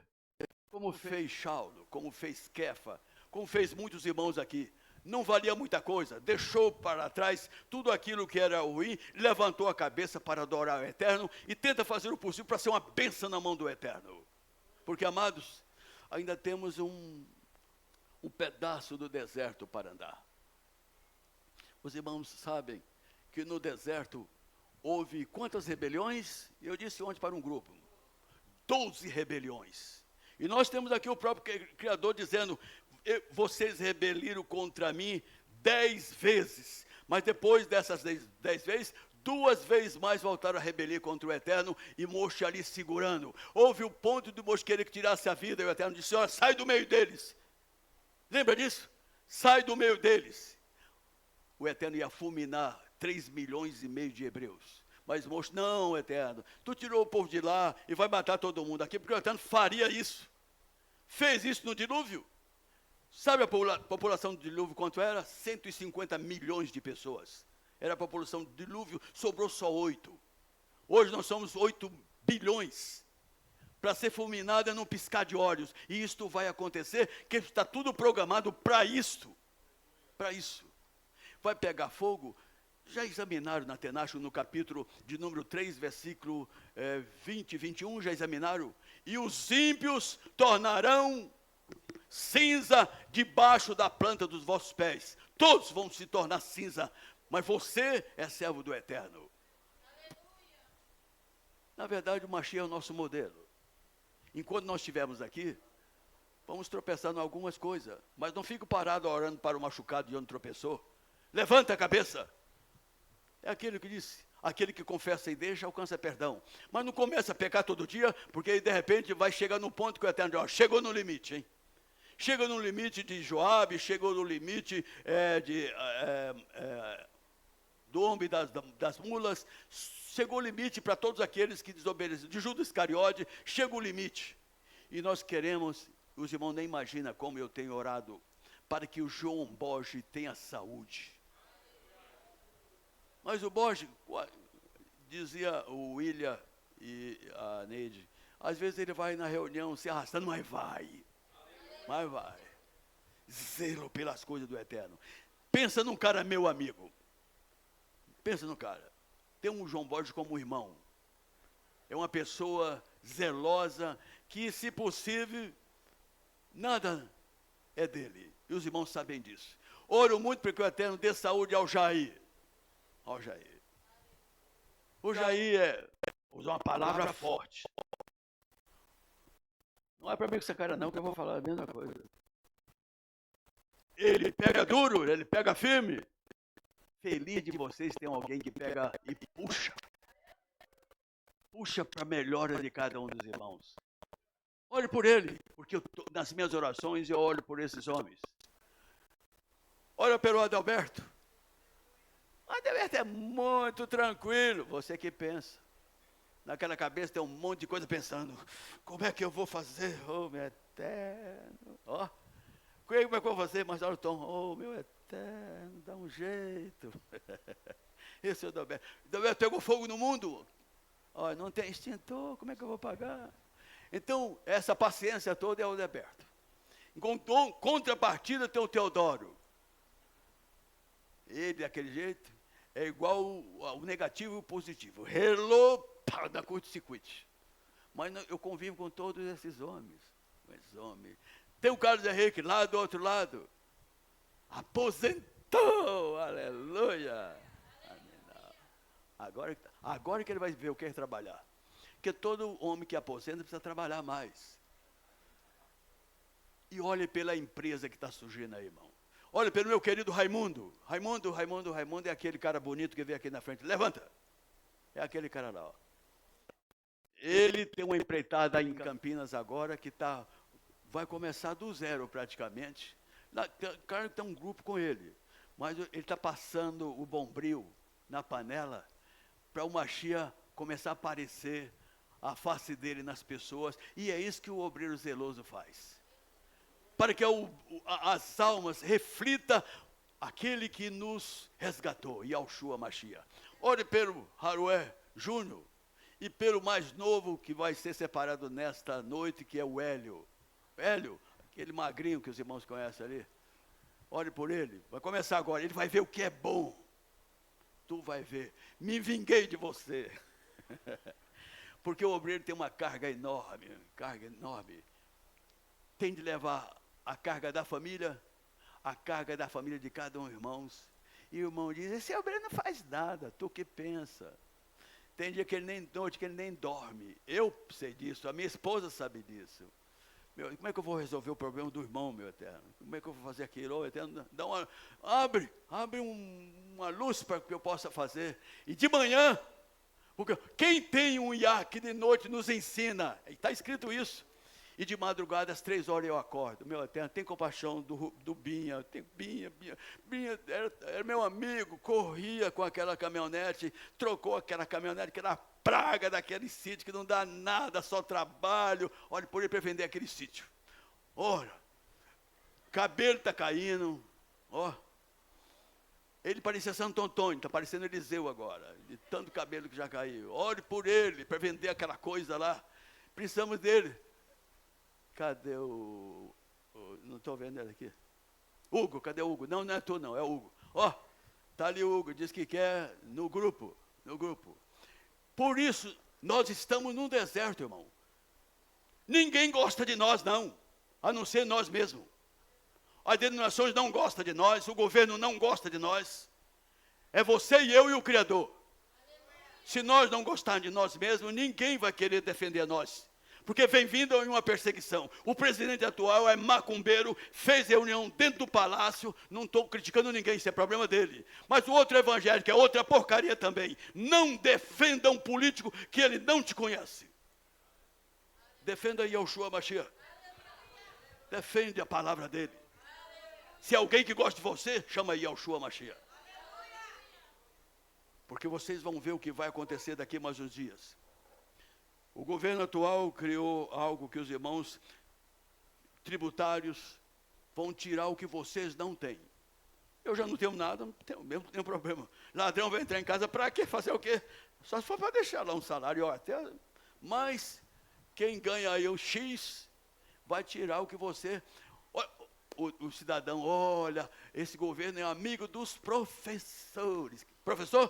como fez Saulo, como fez Kefa, como fez muitos irmãos aqui. Não valia muita coisa, deixou para trás tudo aquilo que era ruim, levantou a cabeça para adorar o Eterno e tenta fazer o possível para ser uma bênção na mão do Eterno. Porque, amados, ainda temos um pedaço do deserto para andar. Os irmãos sabem que no deserto houve quantas rebeliões? Eu disse ontem para um grupo, 12 rebeliões. E nós temos aqui o próprio Criador dizendo, vocês rebeliram contra mim 10 vezes, mas depois dessas 10 vezes, 2 vezes mais voltaram a rebelir contra o Eterno, e Moisés ali segurando. Houve o ponto de Moisés querer que tirasse a vida, e o Eterno disse, olha, sai do meio deles. Lembra disso? Sai do meio deles. O Eterno ia fulminar 3,5 milhões de hebreus. Mas Moisés, não, Eterno, tu tirou o povo de lá e vai matar todo mundo aqui, porque o Eterno faria isso. Fez isso no dilúvio. Sabe a população do dilúvio quanto era? 150 milhões de pessoas. Era a população do dilúvio, sobrou só 8. Hoje nós somos 8 bilhões. Para ser fulminada num piscar de olhos. E isto vai acontecer, que está tudo programado para isto. Para isso. Vai pegar fogo. Já examinaram na Tenacho, no capítulo de número 3, versículo 20 e 21, já examinaram? E os ímpios tornarão cinza debaixo da planta dos vossos pés. Todos vão se tornar cinza, mas você é servo do Eterno. Na verdade, o Mashiach é o nosso modelo. Enquanto nós estivermos aqui, vamos tropeçar em algumas coisas, mas não fico parado orando para o machucado de onde tropeçou. Levanta a cabeça. É aquele que disse, aquele que confessa e deixa, alcança perdão. Mas não começa a pecar todo dia, porque aí de repente vai chegar no ponto que o Eterno diz, ó, chegou no limite, hein? Chegou no limite de Joabe, chegou no limite do homem das mulas, chegou o limite para todos aqueles que desobedeceram. De Judas Iscariote, chega o limite. E nós queremos, os irmãos nem imaginam como eu tenho orado, para que o João Borges tenha saúde. Mas o Borges, dizia o William e a Neide, às vezes ele vai na reunião se arrastando, mas vai. Mas vai. zelo pelas coisas do eterno. Pensa num cara meu amigo. Pensa no cara. Tem um João Borges como irmão. É uma pessoa zelosa que, se possível, nada é dele. E os irmãos sabem disso. Oro muito para que o eterno dê saúde ao Jair. Ao Jair. O Jair usa uma palavra forte. Não é para mim com essa cara não, que eu vou falar a mesma coisa. Ele pega duro, ele pega firme. Feliz de vocês ter alguém que pega e puxa. Puxa para a melhora de cada um dos irmãos. Olhe por ele, porque nas minhas orações eu olho por esses homens. Olha pelo Adalberto. O Adalberto é muito tranquilo. Você que pensa. Naquela cabeça tem um monte de coisa pensando. Como é que eu vou fazer? Oh, meu eterno. Ó. Como é que eu vou fazer? Mas olha o tom. Oh, meu eterno, dá um jeito. Esse é o Adalberto. O Adalberto pegou fogo no mundo. Ó, não tem extintor, como é que eu vou pagar? Então, essa paciência toda é o Adalberto. Em contrapartida tem o Teodoro. Ele, daquele jeito, é igual ao negativo e o positivo. Relou, pá, dá curto-circuito. Mas eu convivo com todos esses homens. Tem o Carlos Henrique lá do outro lado. Aposentou, aleluia. Agora que ele vai ver o que é trabalhar. Porque todo homem que aposenta precisa trabalhar mais. E olhe pela empresa que está surgindo aí, irmão. Olha pelo meu querido Raimundo. Raimundo é aquele cara bonito que veio aqui na frente. Levanta. É aquele cara lá, ó. Ele tem uma empreitada em Campinas agora que vai começar do zero praticamente. Claro que tem um grupo com ele. Mas ele está passando o bombril na panela para o Mashiach começar a aparecer a face dele nas pessoas. E é isso que o obreiro zeloso faz. Para que as almas reflitam aquele que nos resgatou, Yahushua Mashiach. Ore pelo Harué Júnior e pelo mais novo que vai ser separado nesta noite, que é o Hélio. Hélio, aquele magrinho que os irmãos conhecem ali. Ore por ele. Vai começar agora. Ele vai ver o que é bom. Tu vai ver. Me vinguei de você. Porque o obreiro tem uma carga enorme. Tem de levar a carga da família de cada um, irmãos. E o irmão diz, esse obreiro não faz nada, tu que pensa. Tem dia que ele nem noite, que ele nem dorme. Eu sei disso, a minha esposa sabe disso. Como é que eu vou resolver o problema do irmão, meu eterno? Como é que eu vou fazer aquilo? Oh, eterno, abre uma luz para que eu possa fazer. E de manhã, porque quem tem um Iá que de noite nos ensina, está escrito isso. E de madrugada, às 3 horas eu acordo. Meu eterno, tem compaixão do Binha. Binha era meu amigo, corria com aquela caminhonete, trocou aquela caminhonete que era praga daquele sítio, que não dá nada, só trabalho. Olha, por ele para vender aquele sítio. Ora, cabelo está caindo. Ó, ele parecia Santo Antônio, está parecendo Eliseu agora, de tanto cabelo que já caiu. Ore por ele, para vender aquela coisa lá. Precisamos dele. Cadê o não estou vendo ele aqui. Hugo, cadê o Hugo? Não é tu não, é o Hugo. Ó, está ali o Hugo, diz que quer no grupo. Por isso, nós estamos num deserto, irmão. Ninguém gosta de nós, não, a não ser nós mesmos. As denominações não gostam de nós, o governo não gosta de nós. É você e eu e o Criador. Se nós não gostarmos de nós mesmos, ninguém vai querer defender nós. Porque vem vindo uma perseguição. O presidente atual é macumbeiro, fez reunião dentro do palácio, não estou criticando ninguém, isso é problema dele. Mas o outro evangélico é outra porcaria também. Não defenda um político que ele não te conhece. Defenda Yahushua Mashiach. Defende a palavra dele. Se alguém que gosta de você, chama Yahushua Mashiach. Porque vocês vão ver o que vai acontecer daqui mais uns dias. O governo atual criou algo que os irmãos tributários vão tirar o que vocês não têm. Eu já não tenho nada, não tenho problema. Ladrão vai entrar em casa para quê? Fazer o quê? Só se for para deixar lá um salário até. Mas quem ganha aí o X vai tirar o que você... o cidadão, olha, esse governo é amigo dos professores. Professor,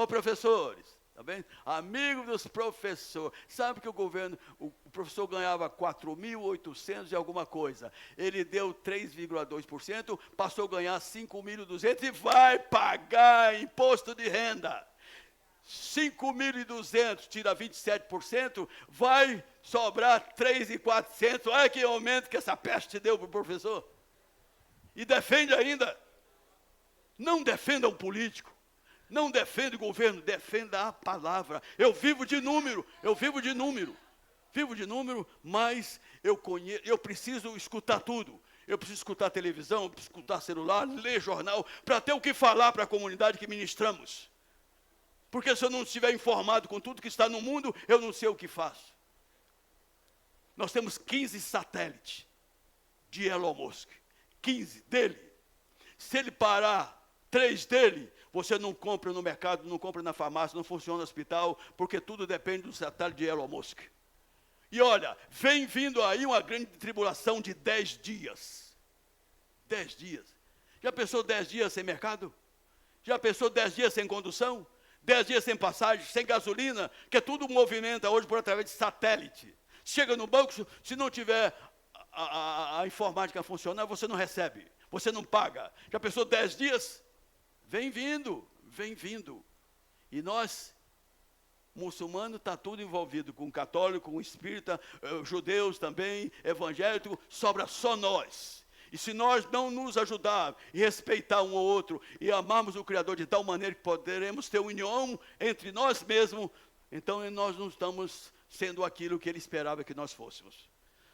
professores. Tá bem? Amigo dos professores. Sabe que o professor ganhava 4.800 e alguma coisa. Ele deu 3,2%, passou a ganhar 5.200 e vai pagar imposto de renda. 5.200, tira 27%, vai sobrar 3.400. Olha que aumento que essa peste deu para o professor. E defende ainda. Não defenda um político. Não defenda o governo, defenda a palavra. Eu vivo de número, mas eu preciso escutar tudo. Eu preciso escutar televisão, eu preciso escutar celular, ler jornal, para ter o que falar para a comunidade que ministramos. Porque se eu não estiver informado com tudo que está no mundo, eu não sei o que faço. Nós temos 15 satélites de Elon Musk. 15 dele. Se ele parar 3 dele, você não compra no mercado, não compra na farmácia, não funciona no hospital, porque tudo depende do satélite de Elon Musk. E olha, vem vindo aí uma grande tribulação de 10 dias. 10 dias. Já pensou 10 dias sem mercado? Já pensou 10 dias sem condução? 10 dias sem passagem, sem gasolina, que tudo movimenta hoje por através de satélite. Chega no banco, se não tiver a informática funcionar, você não recebe, você não paga. Já pensou 10 dias? Vem vindo. E nós, muçulmanos, está tudo envolvido, com católico, com espírita, judeus também, evangélico, sobra só nós. E se nós não nos ajudar e respeitar um ao outro e amarmos o Criador de tal maneira que poderemos ter união entre nós mesmos, então nós não estamos sendo aquilo que ele esperava que nós fôssemos.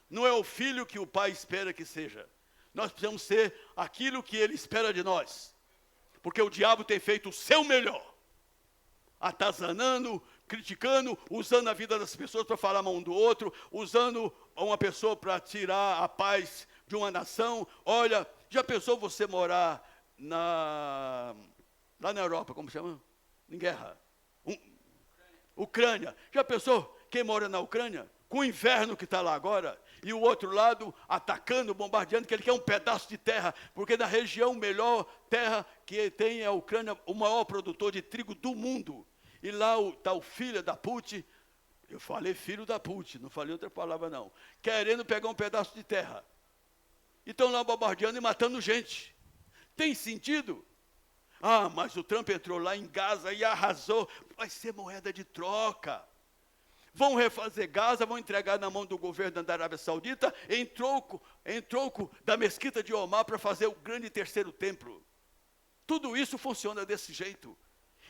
Não é o filho que o pai espera que seja. Nós precisamos ser aquilo que ele espera de nós. Porque o diabo tem feito o seu melhor. Atazanando, criticando, usando a vida das pessoas para falar mal um do outro, usando uma pessoa para tirar a paz de uma nação. Olha, já pensou você morar lá na Europa, como chama? Em guerra. Ucrânia. Já pensou quem mora na Ucrânia? Com o inverno que está lá agora, e o outro lado atacando, bombardeando, que ele quer um pedaço de terra, porque na região melhor terra que tem é a Ucrânia, o maior produtor de trigo do mundo. E lá está o filho da Putin, eu falei filho da Putin, não falei outra palavra não, querendo pegar um pedaço de terra. E estão lá bombardeando e matando gente. Tem sentido? Ah, mas o Trump entrou lá em Gaza e arrasou. Vai ser moeda de troca. Vão refazer Gaza, vão entregar na mão do governo da Arábia Saudita, em troco da mesquita de Omar para fazer o grande terceiro templo. Tudo isso funciona desse jeito.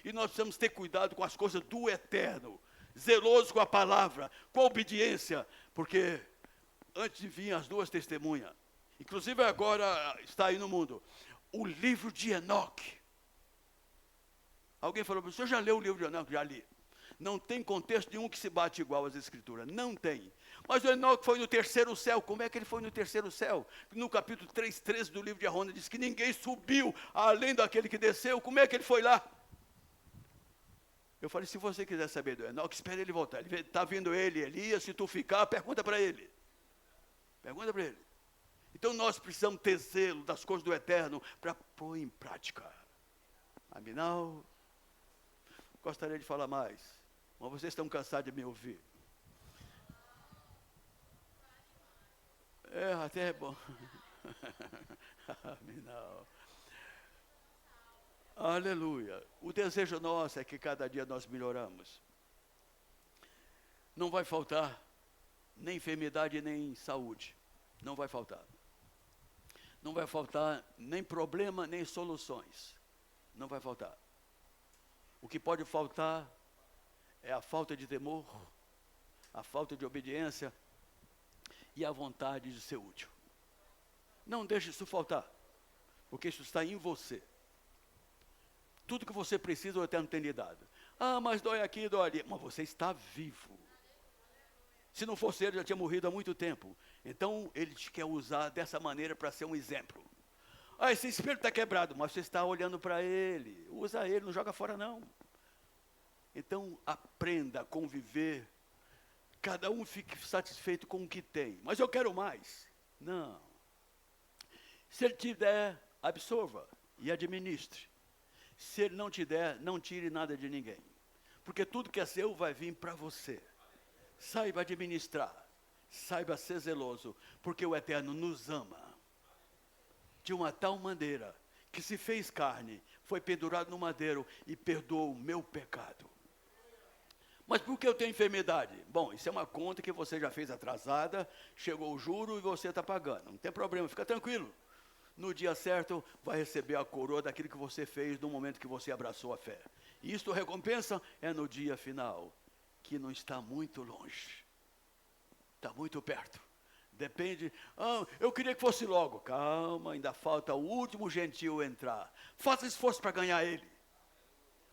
E nós precisamos ter cuidado com as coisas do eterno, zelosos com a palavra, com a obediência, porque antes de vir as duas testemunhas, inclusive agora está aí no mundo, o livro de Enoque. Alguém falou, o senhor já leu o livro de Enoque? Já li. Não tem contexto nenhum que se bate igual às Escrituras, não tem. Mas o Enoque foi no terceiro céu. Como é que ele foi no terceiro céu? No capítulo 3:13 do livro de Arona, diz que ninguém subiu além daquele que desceu. Como é que ele foi lá? Eu falei, se você quiser saber do Enoque, espere ele voltar. Está vindo Elias, se tu ficar, pergunta para ele. Então nós precisamos ter zelo das coisas do eterno para pôr em prática. Afinal, gostaria de falar mais, mas vocês estão cansados de me ouvir. Até é bom. Afinal. Aleluia. O desejo nosso é que cada dia nós melhoramos. Não vai faltar nem enfermidade, nem saúde. Não vai faltar. Não vai faltar nem problema, nem soluções. Não vai faltar. O que pode faltar é a falta de temor, a falta de obediência e a vontade de ser útil. Não deixe isso faltar, porque isso está em você. Tudo que você precisa, o Eterno tem lhe dado. Ah, mas dói aqui, dói ali. Mas você está vivo. Se não fosse ele, já tinha morrido há muito tempo. Então, ele te quer usar dessa maneira para ser um exemplo. Ah, esse espelho está quebrado, mas você está olhando para ele. Usa ele, não joga fora não. Então, aprenda a conviver. Cada um fique satisfeito com o que tem. Mas eu quero mais. Não. Se ele te der, absorva e administre. Se ele não te der, não tire nada de ninguém. Porque tudo que é seu vai vir para você. Saiba administrar. Saiba ser zeloso. Porque o Eterno nos ama. De uma tal maneira que se fez carne, foi pendurado no madeiro e perdoou o meu pecado. Mas por que eu tenho enfermidade? Bom, isso é uma conta que você já fez atrasada, chegou o juro e você está pagando. Não tem problema, fica tranquilo. No dia certo, vai receber a coroa daquilo que você fez no momento que você abraçou a fé. E isto recompensa é no dia final, que não está muito longe. Está muito perto. Depende, eu queria que fosse logo. Calma, ainda falta o último gentil entrar. Faça esforço para ganhar ele.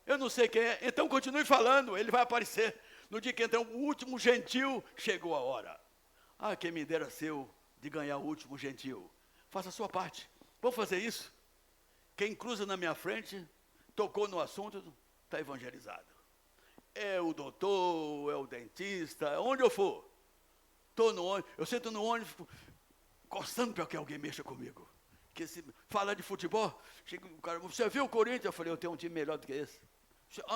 Eu não sei quem é, então continue falando, ele vai aparecer. No dia que entrar o último gentil, chegou a hora. Quem me dera seu de ganhar o último gentil. Faça a sua parte. Vamos fazer isso? Quem cruza na minha frente, tocou no assunto, está evangelizado. É o doutor, é o dentista, onde eu for. Estou no ônibus, eu sento no ônibus, coçando para que alguém mexa comigo. Porque se fala de futebol, chega o cara, você viu o Corinthians? Eu falei, eu tenho um time melhor do que esse.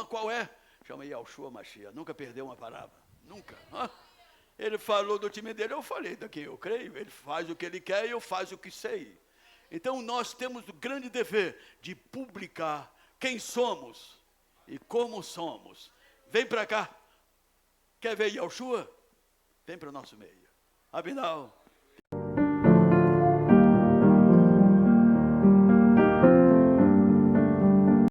Qual é? Chama Yahshua Mashiach, nunca perdeu uma palavra, nunca. Ele falou do time dele, eu falei da quem eu creio, ele faz o que ele quer e eu faço o que sei. Então nós temos o grande dever de publicar quem somos e como somos. Vem para cá, quer ver Yahshua? Vem para o nosso meio. Abinal.